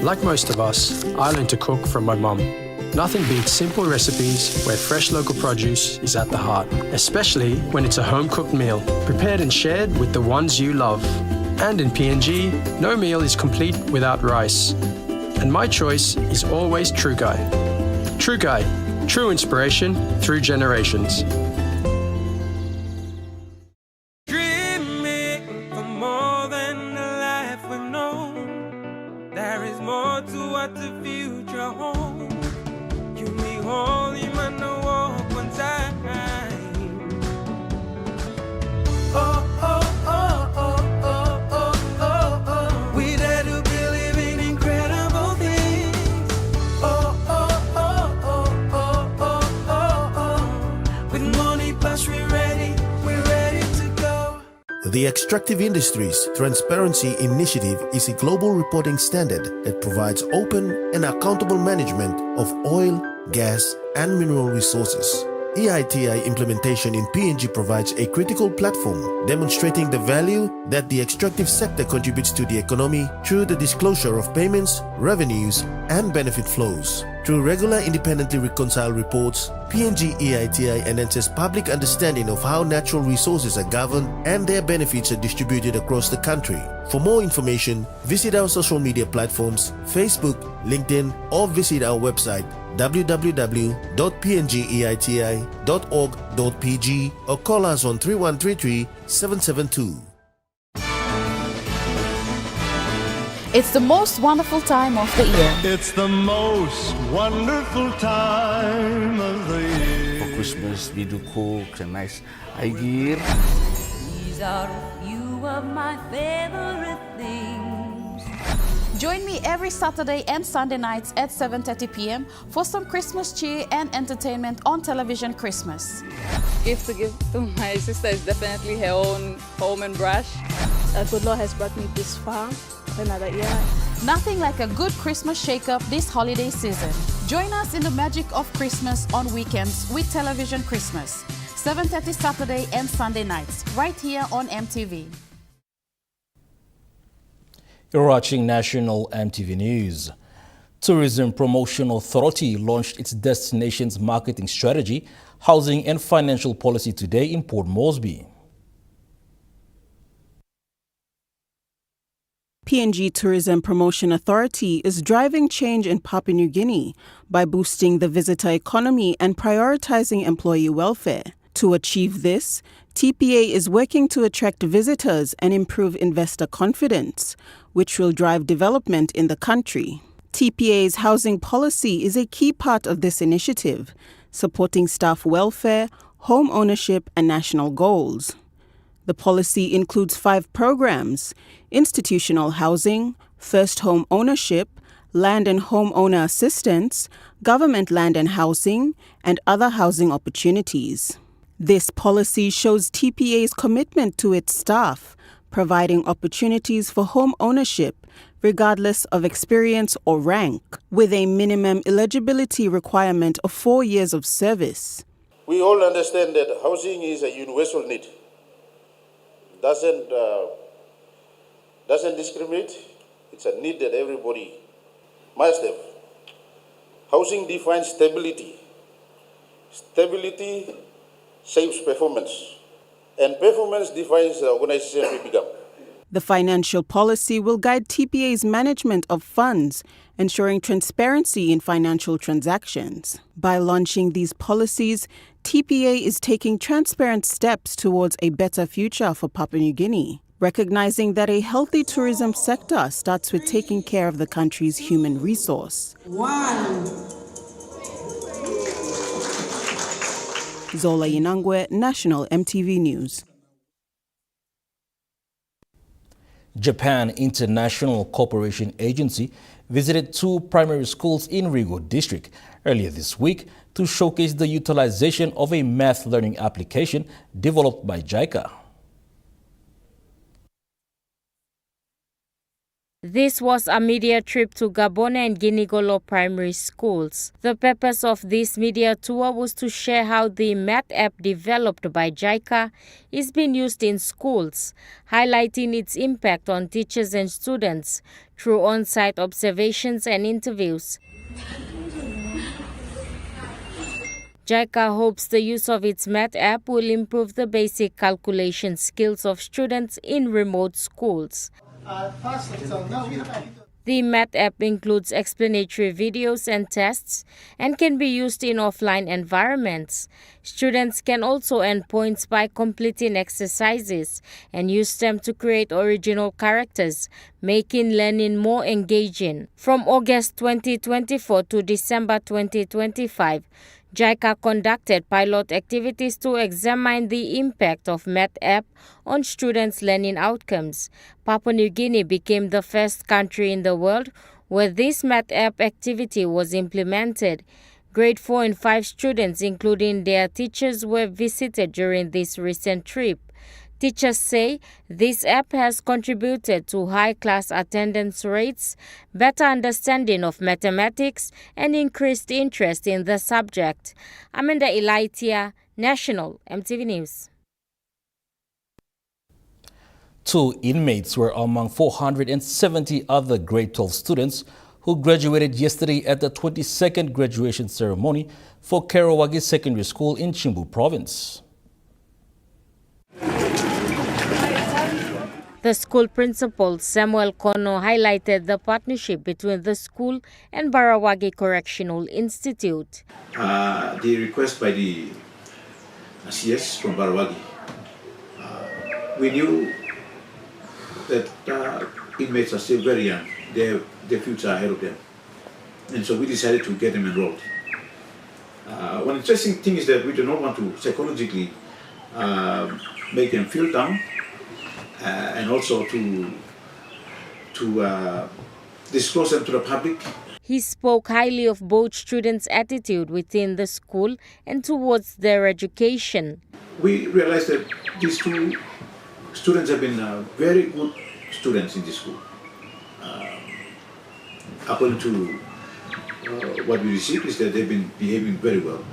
Like most of us, I learned to cook from my mum. Nothing beats simple recipes where fresh local produce is at the heart, especially when it's a home-cooked meal, prepared and shared with the ones you love. And in PNG, no meal is complete without rice. And my choice is always True Guy. True Guy, true inspiration through generations. The Extractive Industries Transparency Initiative is a global reporting standard that provides open and accountable management of oil, gas, and mineral resources. EITI implementation in PNG provides a critical platform demonstrating the value that the extractive sector contributes to the economy through the disclosure of payments, revenues, and benefit flows. Through regular independently reconciled reports, PNG EITI enhances public understanding of how natural resources are governed and their benefits are distributed across the country. For more information, visit our social media platforms, Facebook, LinkedIn, or visit our website www.pngeiti.org.pg or call us on 3133 772. It's the most wonderful time of the year. It's the most wonderful time of the year. For Christmas, we do cook and nice gear. These are a few of my favorite things. Join me every Saturday and Sunday nights at 7:30 p.m. for some Christmas cheer and entertainment on television Christmas. Gift to give to my sister is definitely her own home and brush. Good Lord has brought me this far. Another year. Nothing like a good Christmas shake-up this holiday season. Join us in the magic of Christmas on weekends with Television Christmas. 7:30 Saturday and Sunday nights, right here on MTV. You're watching National EMTV News. Tourism Promotion Authority launched its destinations marketing strategy, housing and financial policy today in Port Moresby. PNG Tourism Promotion Authority is driving change in Papua New Guinea by boosting the visitor economy and prioritizing employee welfare. To achieve this, TPA is working to attract visitors and improve investor confidence, which will drive development in the country. TPA's housing policy is a key part of this initiative, supporting staff welfare, home ownership, and national goals. The policy includes 5 programs: institutional housing, first home ownership, land and home owner assistance, government land and housing, and other housing opportunities. This policy shows TPA's commitment to its staff, providing opportunities for home ownership, regardless of experience or rank, with a minimum eligibility requirement of 4 years of service. We all understand that housing is a universal need. Doesn't discriminate. It's a need that everybody must have. Housing defines stability. Stability shapes performance. And performance defines the organization we become. The financial policy will guide TPA's management of funds, ensuring transparency in financial transactions. By launching these policies, TPA is taking transparent steps towards a better future for Papua New Guinea, recognizing that a healthy tourism sector starts with taking care of the country's human resource. Zola Inangwe, National EMTV News. Japan International Cooperation Agency visited 2 primary schools in Rigo District earlier this week to showcase the utilization of a math learning application developed by JICA. This was a media trip to Gabon and Guinea-Golo primary schools. The purpose of this media tour was to share how the math app developed by JICA is being used in schools, highlighting its impact on teachers and students through on-site observations and interviews. JICA hopes the use of its math app will improve the basic calculation skills of students in remote schools. The math app includes explanatory videos and tests and can be used in offline environments. Students can also earn points by completing exercises and use them to create original characters, making learning more engaging. From August 2024 to December 2025, JICA conducted pilot activities to examine the impact of math app on students' learning outcomes. Papua New Guinea became the first country in the world where this math app activity was implemented. Grade 4 and 5 students, including their teachers, were visited during this recent trip. Teachers say this app has contributed to high class attendance rates, better understanding of mathematics, and increased interest in the subject. Amanda Elaitia, National EMTV News. 2 inmates were among 470 other grade 12 students who graduated yesterday at the 22nd graduation ceremony for Karawagi Secondary School in Chimbu Province. The school principal, Samuel Kono, highlighted the partnership between the school and Barawagi Correctional Institute. The request by the CS from Barawagi, we knew that inmates are still very young, they have their future ahead of them. And so we decided to get them enrolled. One interesting thing is that we do not want to psychologically make them feel down, and also to disclose them to the public. He spoke highly of both students' attitude within the school and towards their education. We realized that these 2 students have been very good students in this school. According to what we received is that they've been behaving very well.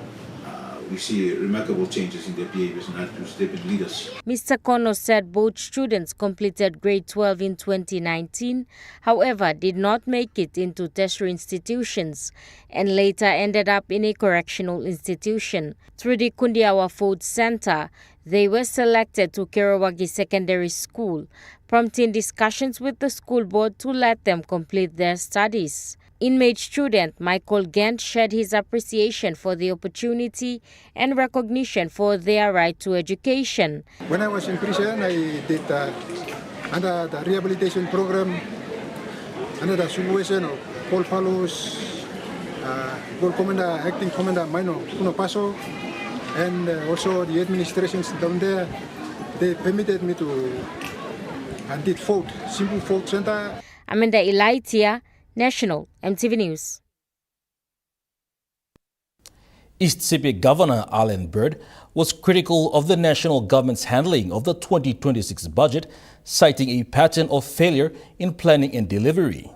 We see remarkable changes in their behaviors and attitudes. They've been leaders. Mr. Kono said both students completed grade 12 in 2019, however, did not make it into tertiary institutions and later ended up in a correctional institution. Through the Kundiawa Food Center, they were selected to Karawagi Secondary School, prompting discussions with the school board to let them complete their studies. Inmate student Michael Gant shared his appreciation for the opportunity and recognition for their right to education. When I was in prison, I did under the rehabilitation program, under the supervision of Paul Palos, Gold Commander, Acting Commander Mino Puno Paso, and also the administrations down there. They permitted me to and did food, simple food center. Amanda Elaitia, National EMTV News. East Sepik Governor Alan Bird was critical of the national government's handling of the 2026 budget, citing a pattern of failure in planning and delivery.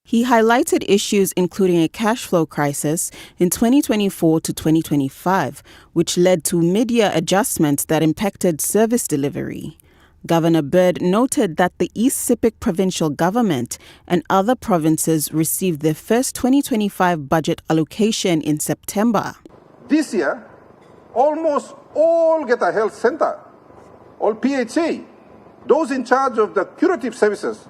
He highlighted issues including a cash flow crisis in 2024 to 2025, which led to mid-year adjustments that impacted service delivery. Governor Bird noted that the East Sepik provincial government and other provinces received their first 2025 budget allocation in September. This year, almost all get a health center, all PHC, those in charge of the curative services,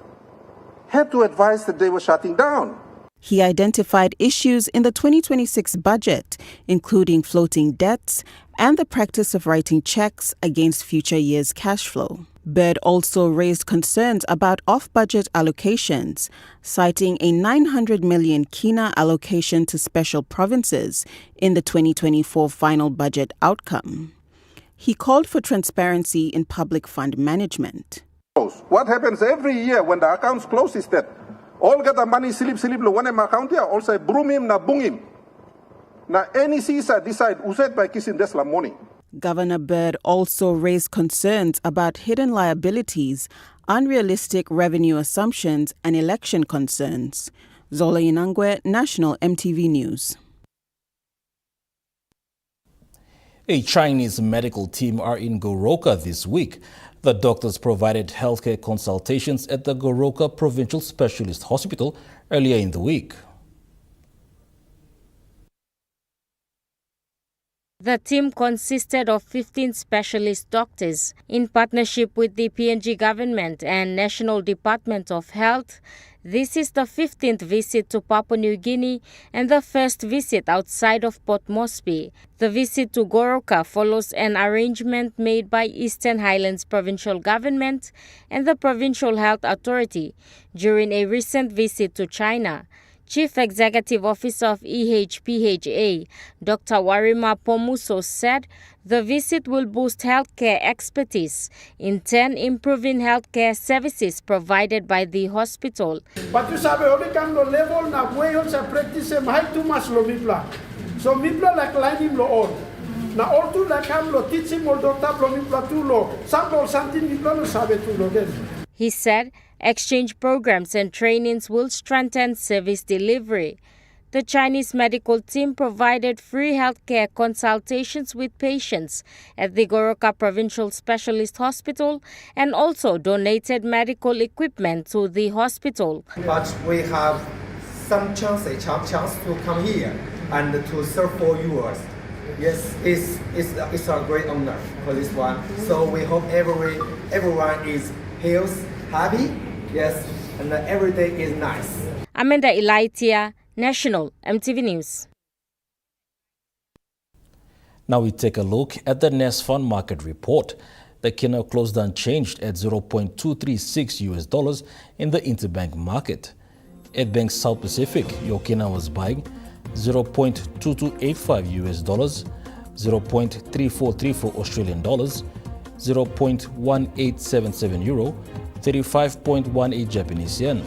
had to advise that they were shutting down. He identified issues in the 2026 budget, including floating debts and the practice of writing checks against future years' cash flow. Bird also raised concerns about off-budget allocations, citing a 900 million kina allocation to special provinces in the 2024 final budget outcome. He called for transparency in public fund management. What happens every year when the accounts close is that all get the money silip lo one account here also broom him na bung him. Na any CISA decide uset by kissing this la money. Governor Bird also raised concerns about hidden liabilities, unrealistic revenue assumptions, and election concerns. Zola Inangwe, National EMTV News. A Chinese medical team are in Goroka this week. The doctors provided healthcare consultations at the Goroka Provincial Specialist Hospital earlier in the week. The team consisted of 15 specialist doctors in partnership with the PNG government and National Department of Health. This is the 15th visit to Papua New Guinea and the first visit outside of Port Moresby. The visit to Goroka follows an arrangement made by Eastern Highlands Provincial Government and the Provincial Health Authority during a recent visit to China. Chief Executive Officer of EHPHA, Dr. Warima Pomuso, said the visit will boost healthcare expertise, in turn improving healthcare services provided by the hospital. But you sabi only come to level na way also practice high too much lo mipla. So mipla like line him lo on. Na all to like come lo teach him all doctor lo mipla too lo. Sample something mipla lo sabe too lo then. He said exchange programs and trainings will strengthen service delivery. The Chinese medical team provided free healthcare consultations with patients at the Goroka Provincial Specialist Hospital and also donated medical equipment to the hospital. But we have some chance to come here and to serve for you. Yes, it's a great honor for this one. So we hope everyone is healthy, happy, yes, and every day is nice. Amanda Elaitia, National EMTV News. Now we take a look at the NESFund market report. The kina closed unchanged at $0.236 in the interbank market. At Bank South Pacific, your kina was buying $0.2285, $0.3434 Australian dollars, 0.1877 euro, 35.18 Japanese yen.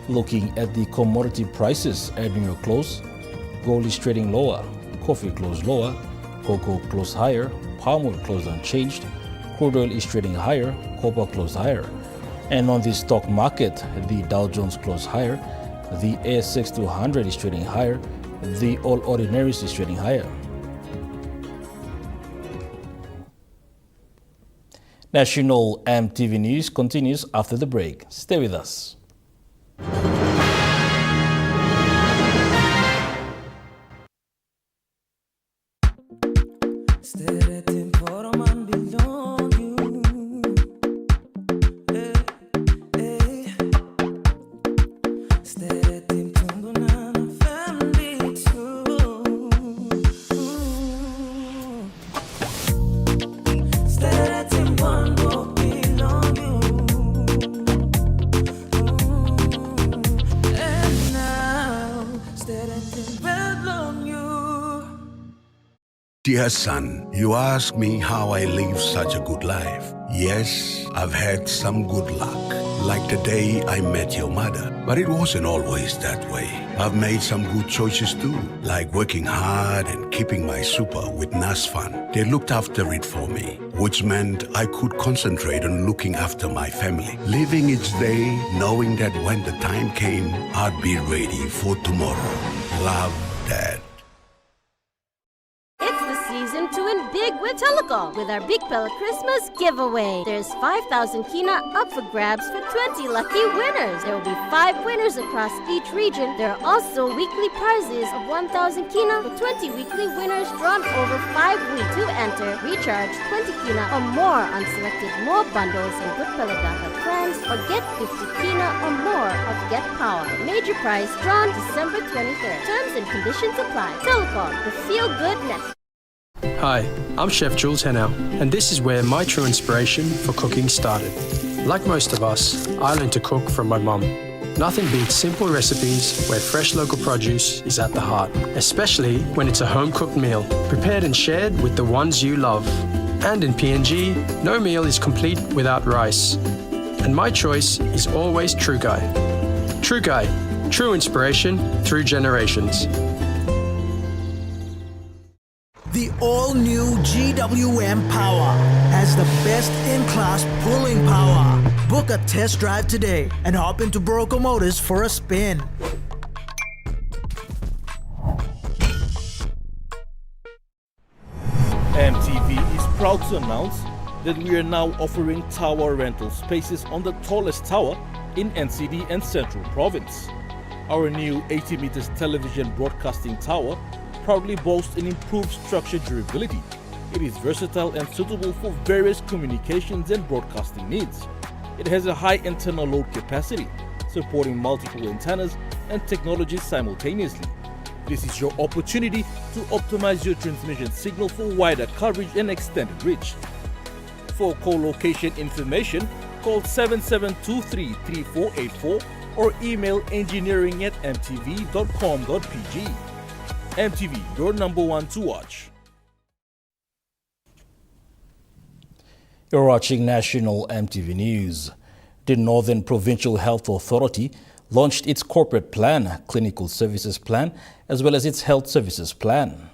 Looking at the commodity prices at New York close, gold is trading lower, coffee closed lower, cocoa closed higher, palm oil closed unchanged, crude oil is trading higher, copper closed higher. And on the stock market, the Dow Jones closed higher, the ASX 200 is trading higher, the All Ordinaries is trading higher. National EMTV News continues after the break. Stay with us. Dear son, you ask me how I live such a good life. Yes, I've had some good luck, like the day I met your mother. But it wasn't always that way. I've made some good choices too, like working hard and keeping my super with NASFAN. They looked after it for me, which meant I could concentrate on looking after my family. Living each day, knowing that when the time came, I'd be ready for tomorrow. Love, Dad. It's the season to win big with Telecom with our Big Pella Christmas giveaway. There's 5,000 Kina up for grabs for 20 lucky winners. There will be 5 winners across each region. There are also weekly prizes of 1,000 Kina for 20 weekly winners drawn over 5 weeks. To enter, recharge 20 Kina or more on selected more bundles and Good Pella data plans or get 50 Kina or more of Get Power. Major prize drawn December 23rd. Terms and conditions apply. Telecom, the feel-good network. Hi, I'm Chef Jules Henao, and this is where my true inspiration for cooking started. Like most of us, I learned to cook from my mum. Nothing beats simple recipes where fresh local produce is at the heart, especially when it's a home-cooked meal, prepared and shared with the ones you love. And in PNG, no meal is complete without rice. And my choice is always True Guy. True Guy, true inspiration through generations. The all-new GWM Power has the best-in-class pulling power. Book a test drive today and hop into Broco Motors for a spin. EMTV is proud to announce that we are now offering tower rental spaces on the tallest tower in NCD and Central Province. Our new 80 meters television broadcasting tower proudly boasts an improved structure durability. It is versatile and suitable for various communications and broadcasting needs. It has a high internal load capacity, supporting multiple antennas and technologies simultaneously. This is your opportunity to optimize your transmission signal for wider coverage and extended reach. For co-location information, call 7723-3484 or email engineering@mtv.com.pg. MTV, your number one to watch. You're watching National MTV News. The Northern Provincial Health Authority launched its corporate plan, clinical services plan, as well as its health services plan.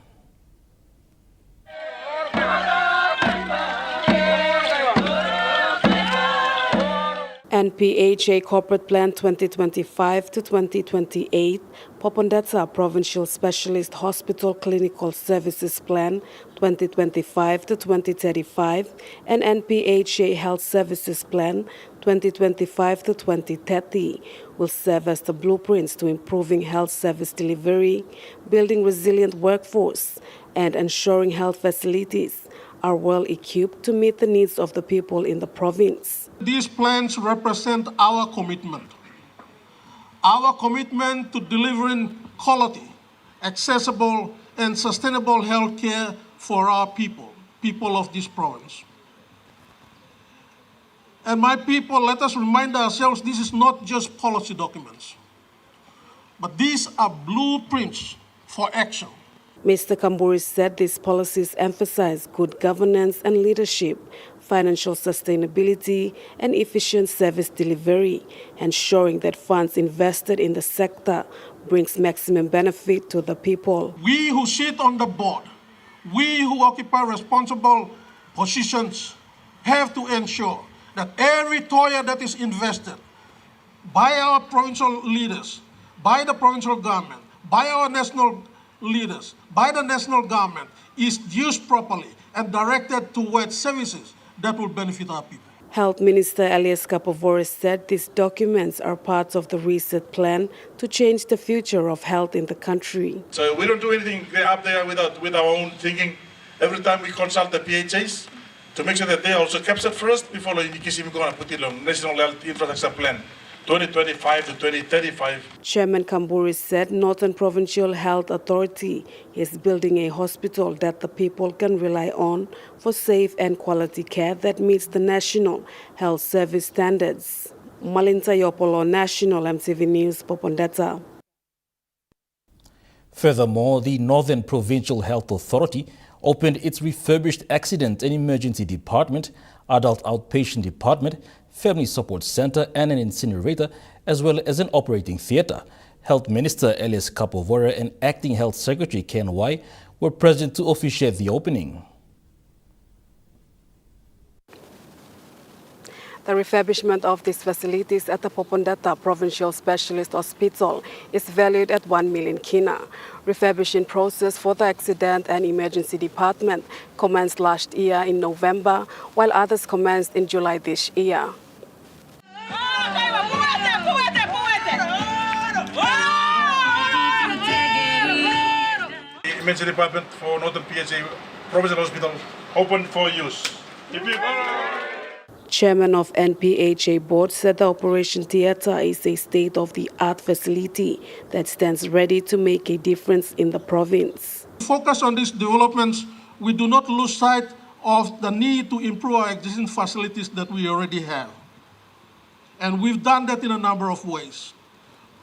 NPHA Corporate Plan 2025 to 2028, Popondetta Provincial Specialist Hospital Clinical Services Plan 2025 to 2035, and NPHA Health Services Plan 2025 to 2030 will serve as the blueprints to improving health service delivery, building resilient workforce, and ensuring health facilities are well equipped to meet the needs of the people in the province. These plans represent our commitment to delivering quality, accessible, and sustainable health care for our people of this province. And my people, let us remind ourselves this is not just policy documents, but these are blueprints for action. Mr. Kamburi said these policies emphasize good governance and leadership, financial sustainability, and efficient service delivery, ensuring that funds invested in the sector brings maximum benefit to the people. We who sit on the board, we who occupy responsible positions, have to ensure that every toya that is invested by our provincial leaders, by the provincial government, by our national leaders, by the national government, is used properly and directed towards services that will benefit our people. Health Minister Elias Kapovores said these documents are part of the reset plan to change the future of health in the country. So we don't do anything up there with our own thinking. Every time we consult the PHAs to make sure that they also captured first before we're going to put it on National Health Infrastructure Plan 2025 to 2035. Chairman Kamburi said Northern Provincial Health Authority is building a hospital that the people can rely on for safe and quality care that meets the national health service standards. Malinta Yopolo, National MTV News, Popondetta. Furthermore, the Northern Provincial Health Authority opened its refurbished accident and emergency department, adult outpatient department, family support center and an incinerator, as well as an operating theater. Health Minister Elias Kapovora and Acting Health Secretary Ken Wai were present to officiate the opening. The refurbishment of these facilities at the Popondetta Provincial Specialist Hospital is valued at 1 million kina. Refurbishing process for the accident and emergency department commenced last year in November, while others commenced in July this year. The emergency department for Northern PHA Provincial Hospital open for use. Chairman of NPHA board said the operation theatre is a state-of-the-art facility that stands ready to make a difference in the province. Focus on these developments, we do not lose sight of the need to improve our existing facilities that we already have. And we've done that in a number of ways.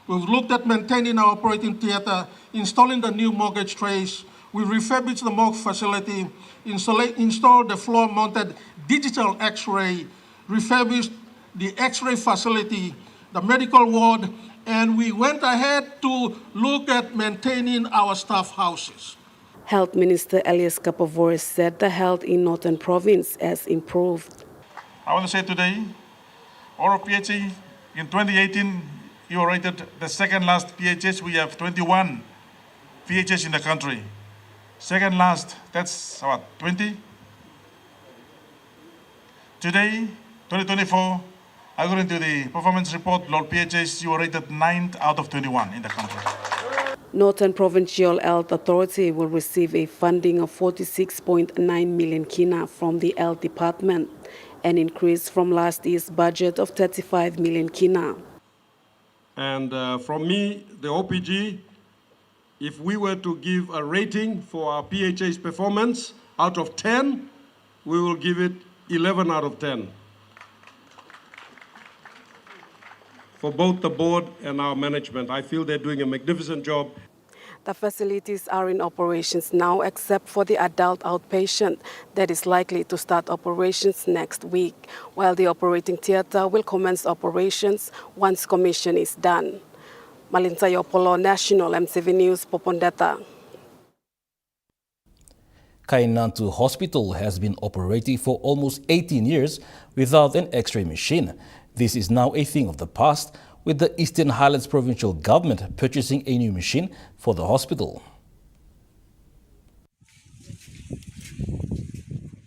We've looked at maintaining our operating theatre, installing the new mortgage trays, we refurbished the morgue facility, installed the floor-mounted digital X-ray, refurbished the X-ray facility, the medical ward, and we went ahead to look at maintaining our staff houses. Health Minister Elias Kapovora said the health in Northern Province has improved. I want to say today, our PHA in 2018, you were rated the second last PHS. We have 21 PHS in the country. Second last, that's what, 20? Today, 2024, according to the performance report, Lord PHS, you were rated 9th out of 21 in the country. Northern Provincial Health Authority will receive a funding of 46.9 million kina from the Health Department, an increase from last year's budget of 35 million kina. And from me, the OPG, if we were to give a rating for our PHA's performance out of 10, we will give it 11 out of 10. For both the board and our management, I feel they're doing a magnificent job. The facilities are in operations now, except for the adult outpatient that is likely to start operations next week, while the operating theatre will commence operations once commission is done. Malinta Yopolo, National EMTV News, Popondetta. Kainantu Hospital has been operating for almost 18 years without an X-ray machine. This is now a thing of the past, with the Eastern Highlands Provincial Government purchasing a new machine for the hospital.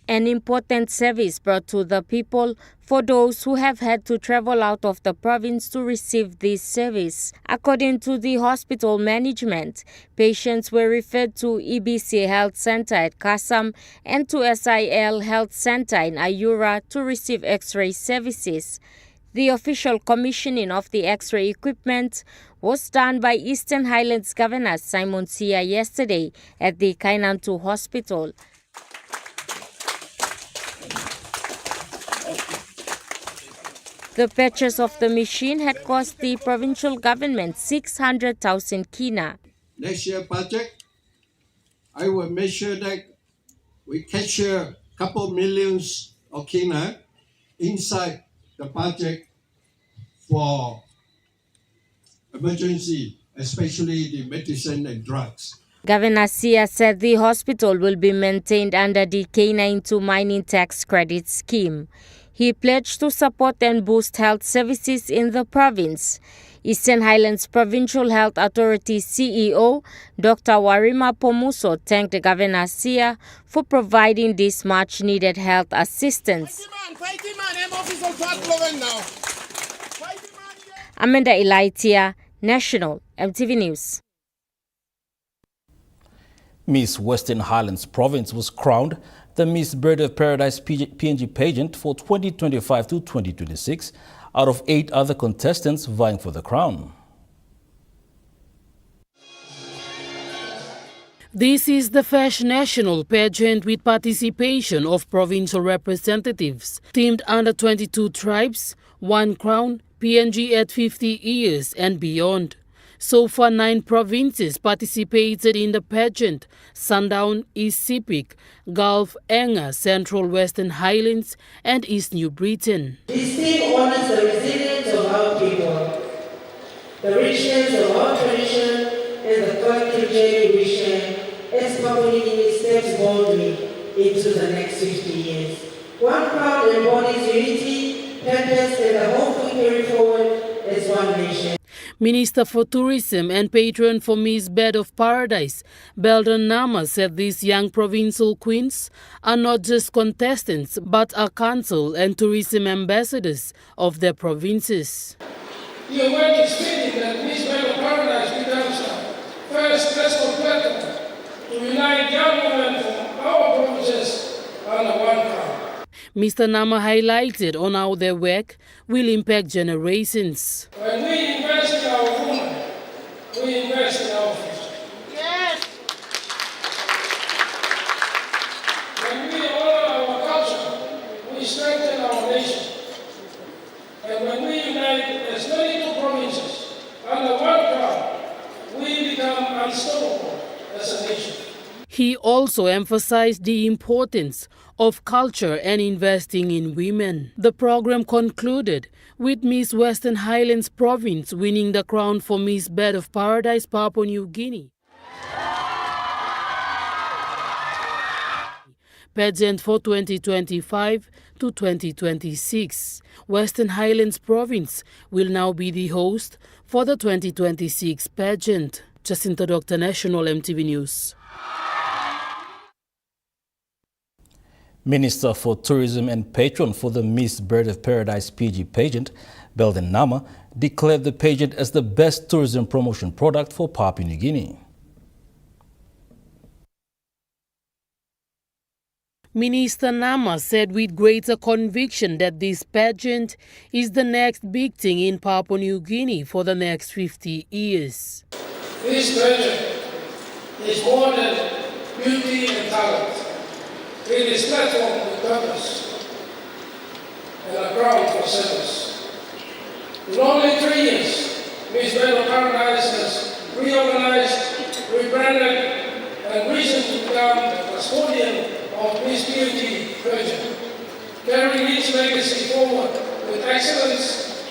An important service brought to the people for those who have had to travel out of the province to receive this service. According to the hospital management, patients were referred to EBC Health Center at Kasam and to SIL Health Center in Ayura to receive X-ray services. The official commissioning of the X-ray equipment was done by Eastern Highlands Governor Simon Sia yesterday at the Kainantu Hospital. The purchase of the machine had cost the provincial government 600,000 kina. Next year budget, I will make sure that we capture a couple millions of kina inside the budget for emergency, especially the medicine and drugs. Governor Sia said the hospital will be maintained under the K92 mining tax credit scheme. He pledged to support and boost health services in the province. Eastern Highlands Provincial Health Authority CEO Dr. Warima Pomuso thanked Governor Sia for providing this much-needed health assistance. Amanda Elaitia, National EMTV News. Miss Western Highlands Province was crowned the Miss Bird of Paradise PNG pageant for 2025 to 2026 out of 8 other contestants vying for the crown. This is the first national pageant with participation of provincial representatives, themed under 22 tribes, 1 crown, PNG at 50 years and beyond. So far, 9 provinces participated in the pageant: Sundown, East Sepik, Gulf, Enga, Central Western Highlands, and East New Britain. This theme honors the resilience of our people, the richness of our tradition, and the collective journey we share as Papua New Guinea steps boldly into the next 50 years. One proud embodies unity, purpose, and the hope we carry forward as one nation. Minister for Tourism and patron for Miss Bed of Paradise, Belden Nama, said these young provincial queens are not just contestants but are council and tourism ambassadors of their provinces. The award is fitting that Miss Bed of Paradise becomes our first national platform to unite young women from our provinces under one crown. Mr. Nama highlighted on how their work will impact generations. When we invest in our women, we invest in our future. Yes. When we honor our culture, we strengthen our nation. And when we unite as 22 provinces under one crown, we become unstoppable as a nation. He also emphasized the importance of culture and investing in women. The program concluded with Miss Western Highlands Province winning the crown for Miss Bed of Paradise, Papua New Guinea. Pageant for 2025 to 2026. Western Highlands Province will now be the host for the 2026 pageant. Jacinta Dr. National EMTV News. Minister for Tourism and patron for the Miss Bird of Paradise PG pageant, Belden Nama, declared the pageant as the best tourism promotion product for Papua New Guinea. Minister Nama said with greater conviction that this pageant is the next big thing in Papua New Guinea for the next 50 years. This pageant is more than beauty and talent. It is platform with purpose and a ground for service. In only 3 years, Miss Bed of Paradise has reorganized, rebranded, and risen to become the custodian of Miss PNG pageant, carrying its legacy forward with excellence,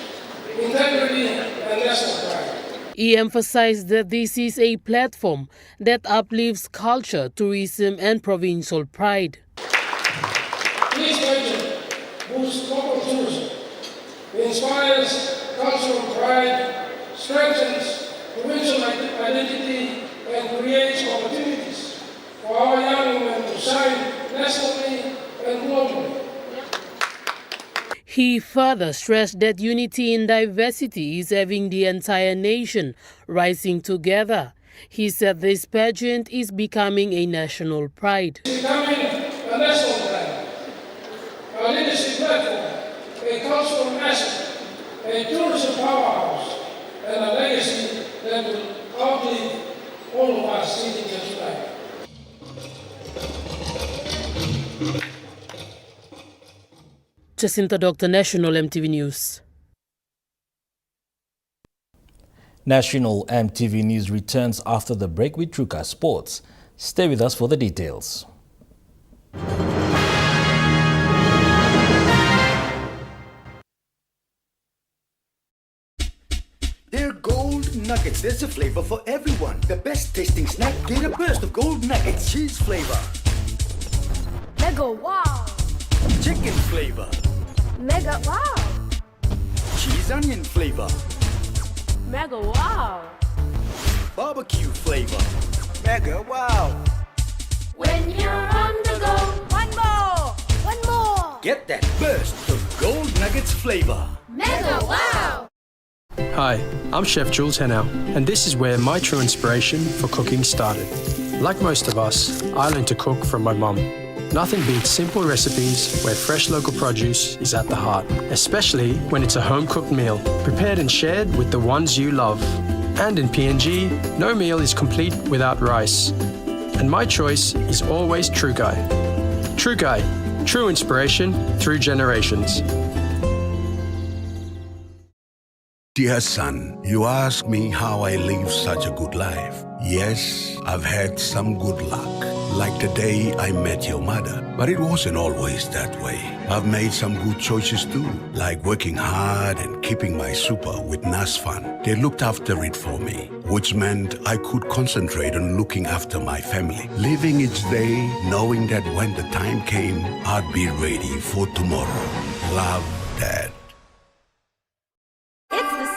integrity, and national pride. He emphasized that this is a platform that uplifts culture, tourism, and provincial pride. This pageant boosts local tourism, inspires cultural pride, strengthens provincial identity, and creates opportunities for our young women to shine nationally and globally. He further stressed that unity in diversity is having the entire nation rising together. He said this pageant is becoming a national pride. It's becoming a national brand, a leadership platform, a cultural asset, a tourism powerhouse, and a legacy that will outlive all of us sitting here tonight. Jacinta Dr. National EMTV News. National EMTV News returns after the break with Truka Sports. Stay with us for the details. They're gold nuggets. There's a flavor for everyone. The best tasting snack. Get a burst of gold nuggets. Cheese flavor. Mega wow. Chicken flavor. Mega wow. Cheese onion flavor. Mega wow. Barbecue flavor. Mega wow. When you're on the go, one more. One more. Get that burst of gold nuggets flavor. Mega wow. Hi, I'm Chef Jules Henao, and this is where my true inspiration for cooking started. Like most of us, I learned to cook from my mum. Nothing beats simple recipes where fresh local produce is at the heart, especially when it's a home-cooked meal, prepared and shared with the ones you love. And in PNG, no meal is complete without rice. And my choice is always Trukai. Trukai, true inspiration through generations. Dear son, you ask me how I live such a good life. Yes, I've had some good luck, like the day I met your mother. But it wasn't always that way. I've made some good choices too, like working hard and keeping my super with NASFAN. They looked after it for me, which meant I could concentrate on looking after my family. Living each day, knowing that when the time came, I'd be ready for tomorrow. Love, Dad.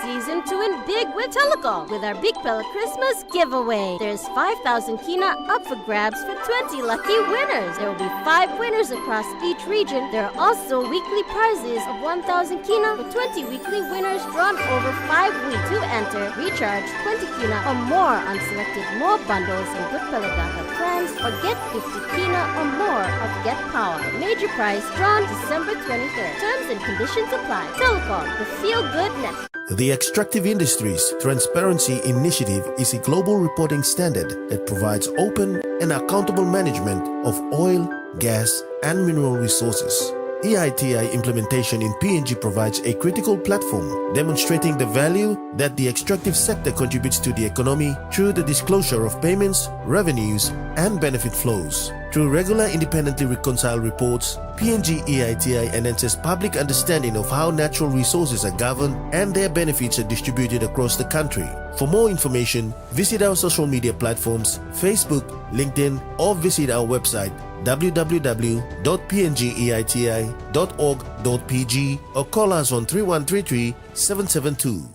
Season to win big with Telecom with our Big Pella Christmas giveaway. There's 5,000 Kina up for grabs for 20 lucky winners. There will be 5 winners across each region. There are also weekly prizes of 1,000 Kina for 20 weekly winners drawn over 5 weeks. To enter, recharge 20 Kina or more on selected more bundles in Good Pella Data plans or get 50 Kina or more of Get Power. Major prize drawn December 23rd. Terms and conditions apply. Telecom, the feel-good network. The Extractive Industries Transparency Initiative is a global reporting standard that provides open and accountable management of oil, gas, and mineral resources. EITI implementation in PNG provides a critical platform demonstrating the value that the extractive sector contributes to the economy through the disclosure of payments, revenues, and benefit flows. Through regular independently reconciled reports, PNG EITI enhances public understanding of how natural resources are governed and their benefits are distributed across the country. For more information, visit our social media platforms, Facebook, LinkedIn, or visit our website www.pngeiti.org.pg or call us on 3133 772.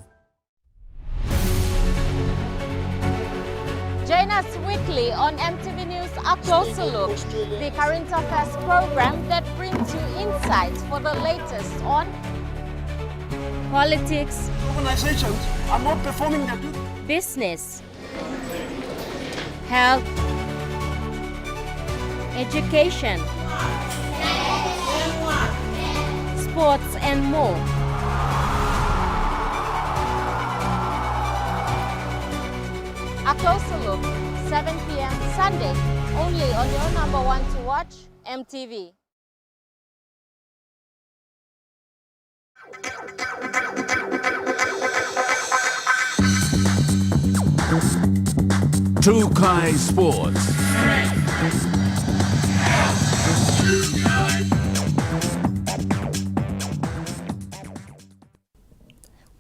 Join us weekly on MTV News A Closer Look, the current affairs program that brings you insights for the latest on politics, Organizations are not performing their duty. business, health, education, sports, and more. A Closer Look, 7 p.m. Sunday, only on your number one to watch, MTV. Trukai Sports.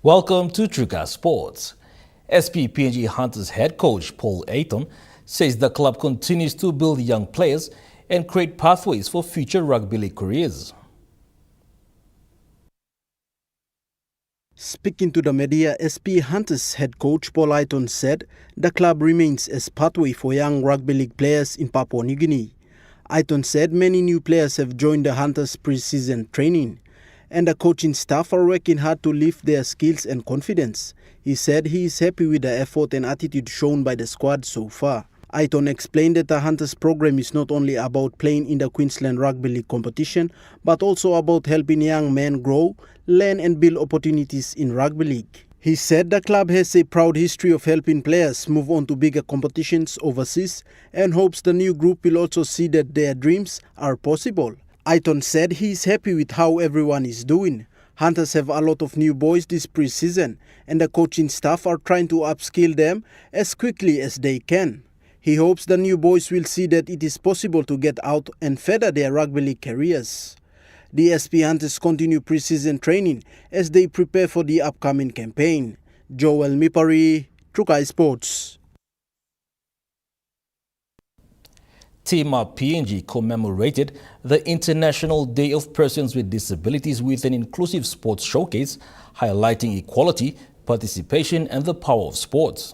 Welcome to Trukai Sports. SP PNG Hunters head coach Paul Ayton says the club continues to build young players and create pathways for future rugby league careers. Speaking to the media, SP Hunters head coach Paul Ayton said the club remains as pathway for young rugby league players in Papua New Guinea. Ayton said many new players have joined the Hunters pre-season training, and the coaching staff are working hard to lift their skills and confidence. He said he is happy with the effort and attitude shown by the squad so far. Ayton explained that the Hunters program is not only about playing in the Queensland Rugby League competition, but also about helping young men grow, learn and build opportunities in rugby league. He said the club has a proud history of helping players move on to bigger competitions overseas and hopes the new group will also see that their dreams are possible. Ayton said he is happy with how everyone is doing. Hunters have a lot of new boys this pre-season and the coaching staff are trying to upskill them as quickly as they can. He hopes the new boys will see that it is possible to get out and further their rugby league careers. The SP Hunters continue pre-season training as they prepare for the upcoming campaign. Joel Mipari, Trukai Sports. Team Up PNG commemorated the International Day of Persons with Disabilities with an inclusive sports showcase highlighting equality, participation and the power of sports.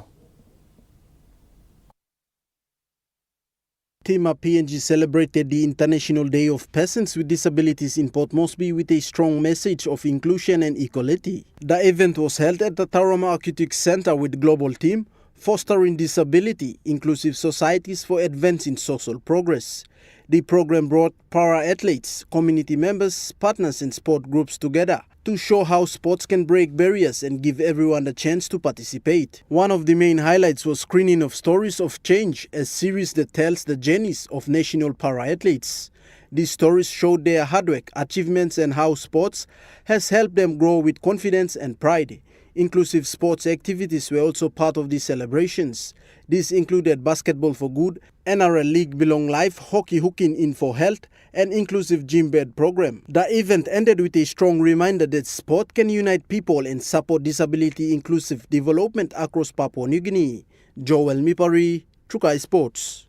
Team Up PNG celebrated the International Day of Persons with Disabilities in Port Moresby with a strong message of inclusion and equality. The event was held at the Taurama Aquatic Center with global team Fostering Disability, Inclusive Societies for Advancing Social Progress. The program brought para-athletes, community members, partners and sport groups together to show how sports can break barriers and give everyone the chance to participate. One of the main highlights was screening of Stories of Change, a series that tells the journeys of national para-athletes. These stories showed their hard work, achievements and how sports has helped them grow with confidence and pride. Inclusive sports activities were also part of the celebrations. These included Basketball for Good, NRL League Belong Life, Hockey Hooking In for Health, and Inclusive Gym Bed program. The event ended with a strong reminder that sport can unite people and support disability-inclusive development across Papua New Guinea. Joel Mipari, Trukai Sports.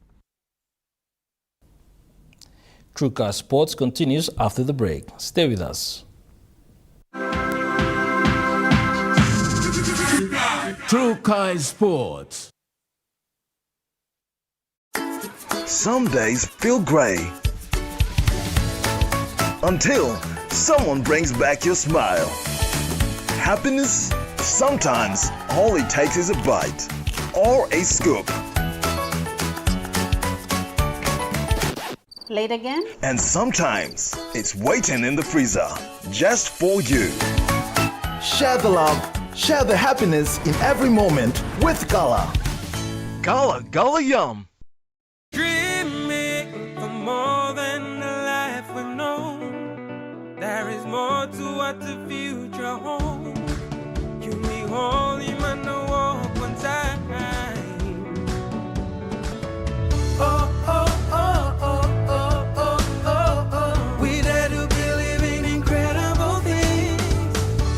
Trukai Sports continues after the break. Stay with us. Trukai Sports. Some days feel grey until someone brings back your smile. Happiness, sometimes all it takes is a bite or a scoop. Late again? And sometimes it's waiting in the freezer just for you. Share the love, share the happiness in every moment with Gala. Gala, Gala Yum. Dreaming for more than the life we've known. There is more to what the future holds. You be holy man, no walk one time. Oh, oh, oh, oh, oh, oh, oh, oh. We dare to be living incredible things.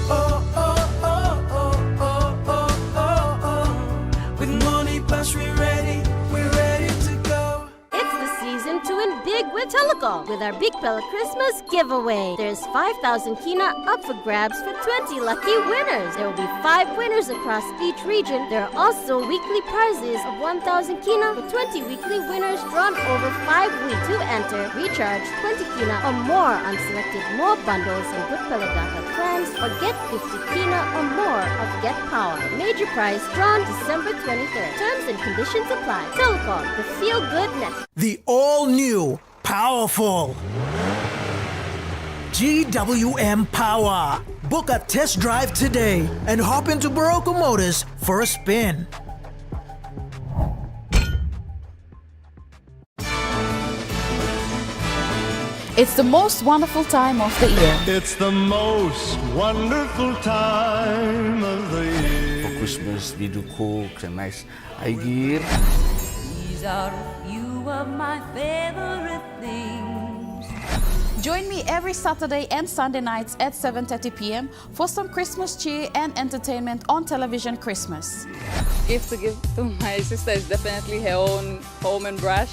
Oh, oh, oh, oh, oh, oh, oh, oh. With money plus we're ready to go. It's the season to win big with Telecom with our Big Pella Christmas giveaway. There's 5,000 kina up for grabs for 20 lucky winners. There will be 5 winners across each region. There are also weekly prizes of 1,000 kina for 20 weekly winners drawn over 5 weeks. To enter, recharge 20 kina or more on selected more bundles and Big Pella data plans or get 50 kina or more of Get Power. Major prize drawn December 23rd. Terms and conditions apply. Telecom, the feel-good network. The all-new, powerful GWM Power. Book a test drive today and hop into Barocco Motors for a spin. It's the most wonderful time of the year. It's the most wonderful time of the year. For Christmas, we do cook and nice gear. These are a few of my favorite things. Join me every Saturday and Sunday nights at 7:30 p.m. for some Christmas cheer and entertainment on Television Christmas. Gift to give to my sister is definitely her own home and brush.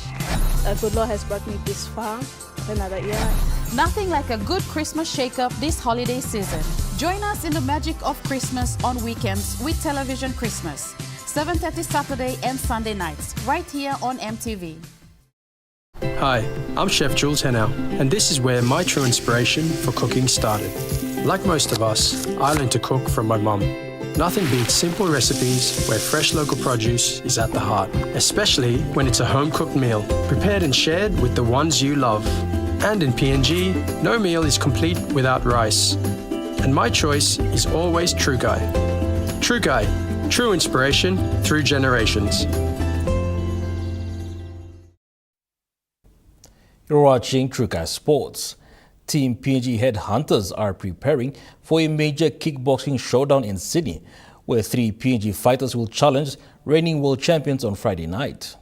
Good Lord has brought me this far. Another year. Nothing like a good Christmas shake-up this holiday season. Join us in the magic of Christmas on weekends with Television Christmas. 7:30 Saturday and Sunday nights, right here on MTV. Hi, I'm Chef Jules Henao, and this is where my true inspiration for cooking started. Like most of us, I learned to cook from my mum. Nothing beats simple recipes where fresh local produce is at the heart, especially when it's a home-cooked meal, prepared and shared with the ones you love. And in PNG, no meal is complete without rice. And my choice is always Trukai. Trukai, true inspiration through generations. You're watching Trukai Sports. Team PNG Headhunters are preparing for a major kickboxing showdown in Sydney, where 3 PNG fighters will challenge reigning world champions on Friday night.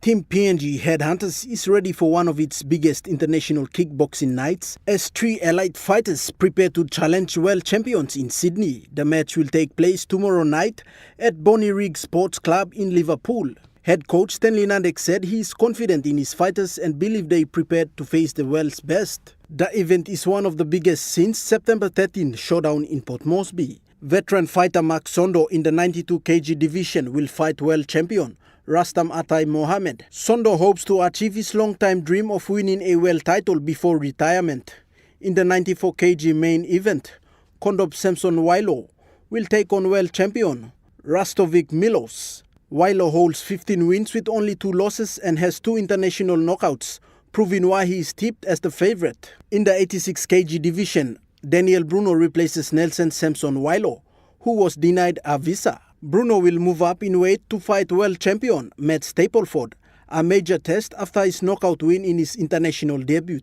Team PNG Headhunters is ready for one of its biggest international kickboxing nights as 3 elite fighters prepare to challenge world champions in Sydney. The match will take place tomorrow night at Bonnie Rigg Sports Club in Liverpool. Head coach Stanley Nandek said he is confident in his fighters and believe they prepared to face the world's best. The event is one of the biggest since September 13 showdown in Port Moresby. Veteran fighter Mark Sondo in the 92 kg division will fight world champion Rastam Atai Mohammed. Sondo hopes to achieve his long-time dream of winning a world title before retirement. In the 94 kg main event, Kondop Samson Wailo will take on world champion Rastovic Milos. Wailo holds 15 wins with only 2 losses and has 2 international knockouts, proving why he is tipped as the favorite. In the 86 kg division, Daniel Bruno replaces Nelson Samson Wailo, who was denied a visa. Bruno will move up in weight to fight world champion Matt Stapleford, a major test after his knockout win in his international debut.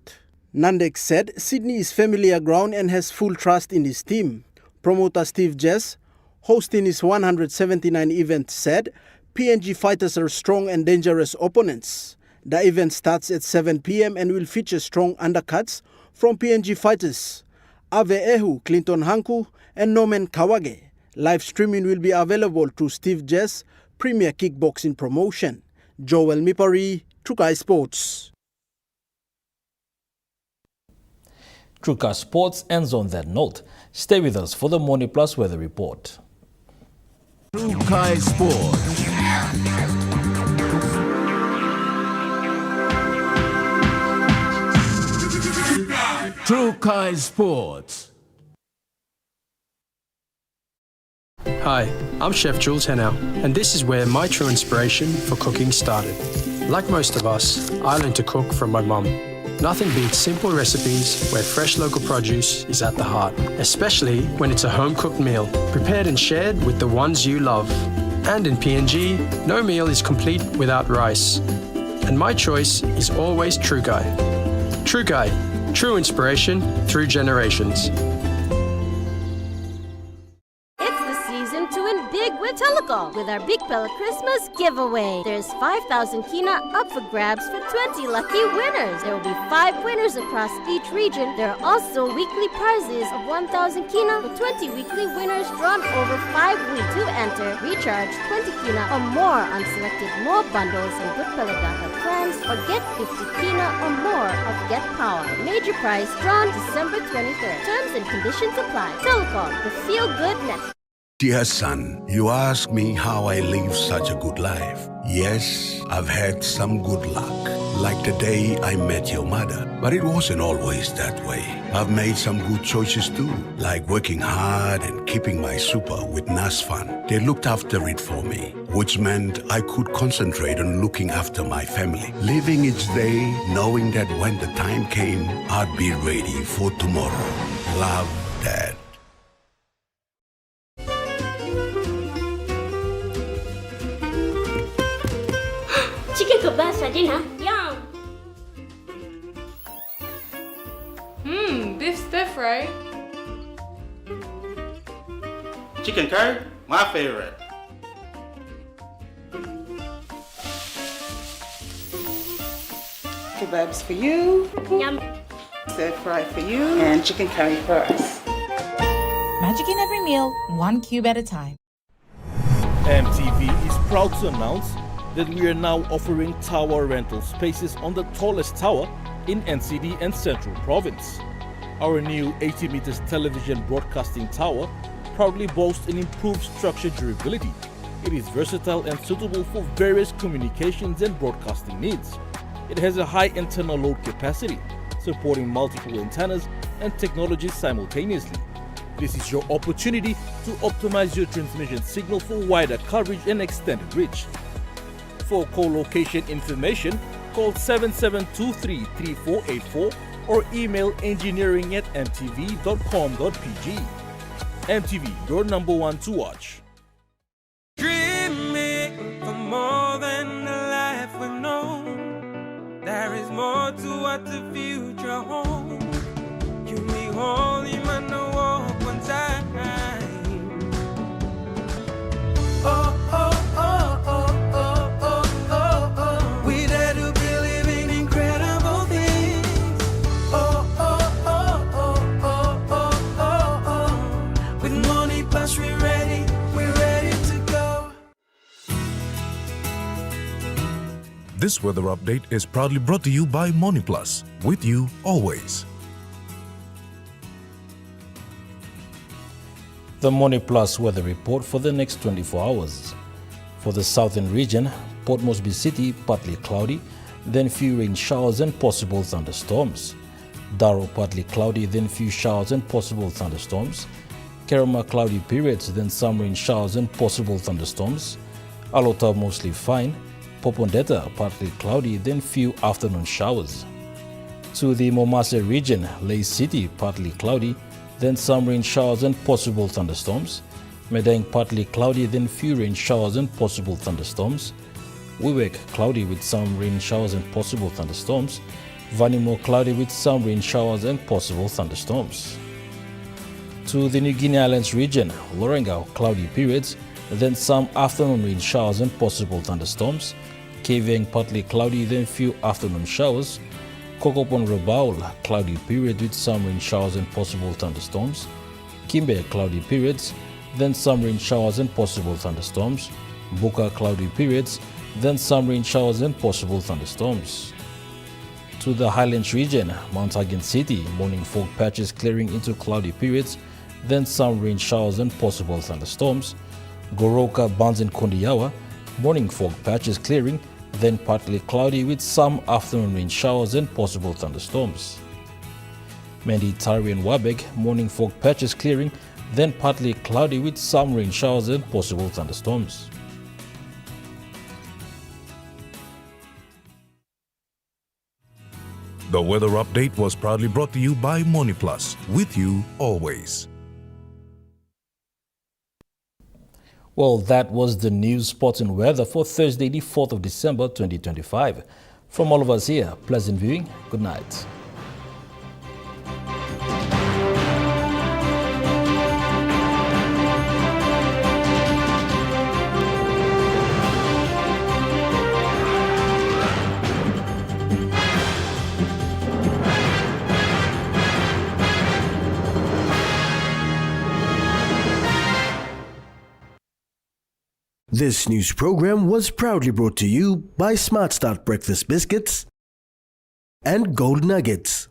Nandek said Sydney is familiar ground and has full trust in his team. Promoter Steve Jess, hosting his 179 event, said PNG fighters are strong and dangerous opponents. The event starts at 7 p.m. and will feature strong undercuts from PNG fighters Ave Ehu, Clinton Hanku and Norman Kawage. Live streaming will be available through Steve Jess' Premier Kickboxing promotion. Joel Mipari, Trukai Sports. Trukai Sports ends on that note. Stay with us for the Morning Plus Weather Report. Trukai Sports. Trukai Sports. Hi, I'm Chef Jules Henau, and this is where my true inspiration for cooking started. Like most of us, I learned to cook from my mum. Nothing beats simple recipes where fresh local produce is at the heart, especially when it's a home-cooked meal, prepared and shared with the ones you love. And in PNG, no meal is complete without rice. And my choice is always Trukai. Trukai, true inspiration through generations. Big with Telecom with our Big Bella Christmas giveaway. There's 5,000 kina up for grabs for 20 lucky winners. There will be 5 winners across each region. There are also weekly prizes of 1,000 kina for 20 weekly winners drawn over 5 weeks. To enter, recharge 20 kina or more on selected more bundles and Good Bella Data plans or get 50 kina or more of Get Power. Major prize drawn December 23rd. Terms and conditions apply. Telecom, the feel-good network. Dear son, you ask me how I live such a good life. Yes, I've had some good luck, like the day I met your mother. But it wasn't always that way. I've made some good choices too, like working hard and keeping my super with NASFAN. They looked after it for me, which meant I could concentrate on looking after my family, living each day knowing that when the time came, I'd be ready for tomorrow. Love, Dad. Chicken kebab for dinner. Yum! Beef stir fry. Chicken curry, my favorite. Kebabs for you. Yum. Stir fry for you. And chicken curry for us. Magic in every meal, one cube at a time. EMTV is proud to announce that we are now offering tower rental spaces on the tallest tower in NCD and Central Province. Our new 80 meters television broadcasting tower proudly boasts an improved structure durability. It is versatile and suitable for various communications and broadcasting needs. It has a high internal load capacity, supporting multiple antennas and technologies simultaneously. This is your opportunity to optimize your transmission signal for wider coverage and extended reach. For co-location information, call 7723-3484 or email engineering@mtv.com.pg. MTV, your number one to watch. Dreaming for more than the life we've known. There is more to what the future holds. You be holy man, no walk one time. Oh, oh, oh, oh, oh, oh, oh, oh. We dare to be living incredible things. Oh, oh, oh, oh, oh, oh, oh, oh. With money plus we're ready to go. This weather update is proudly brought to you by Money Plus, with you always. The Money Plus weather report for the next 24 hours. For the southern region, Port Moresby City, partly cloudy, then few rain showers and possible thunderstorms. Darrow, partly cloudy, then few showers and possible thunderstorms. Kerama, cloudy periods, then some rain showers and possible thunderstorms. Alota, mostly fine. Popondetta, partly cloudy, then few afternoon showers. To the Momase region, Lae City, partly cloudy, then some rain showers and possible thunderstorms. Medang, partly cloudy, then few rain showers and possible thunderstorms. Wewak, cloudy with some rain showers and possible thunderstorms. Vanimo cloudy with some rain showers and possible thunderstorms. To the New Guinea Islands region, Lorengau, cloudy periods, then some afternoon rain showers and possible thunderstorms. Keveng, partly cloudy, then few afternoon showers. Kokopon Rabaul, cloudy period with some rain showers and possible thunderstorms. Kimbe, cloudy periods, then some rain showers and possible thunderstorms. Buka, cloudy periods, then some rain showers and possible thunderstorms. To the Highlands region, Mount Hagen City, morning fog patches clearing into cloudy periods, then some rain showers and possible thunderstorms. Goroka, Bans and Kondiawa, morning fog patches clearing, then partly cloudy with some afternoon rain showers and possible thunderstorms. Mendi, Tari and Wabeg, morning fog patches clearing, then partly cloudy with some rain showers and possible thunderstorms. The weather update was proudly brought to you by MoneyPlus, with you always. Well, that was the news, sports and weather for Thursday, the 4th of December, 2025. From all of us here, pleasant viewing. Good night. This news program was proudly brought to you by Smart Start Breakfast Biscuits and Gold Nuggets.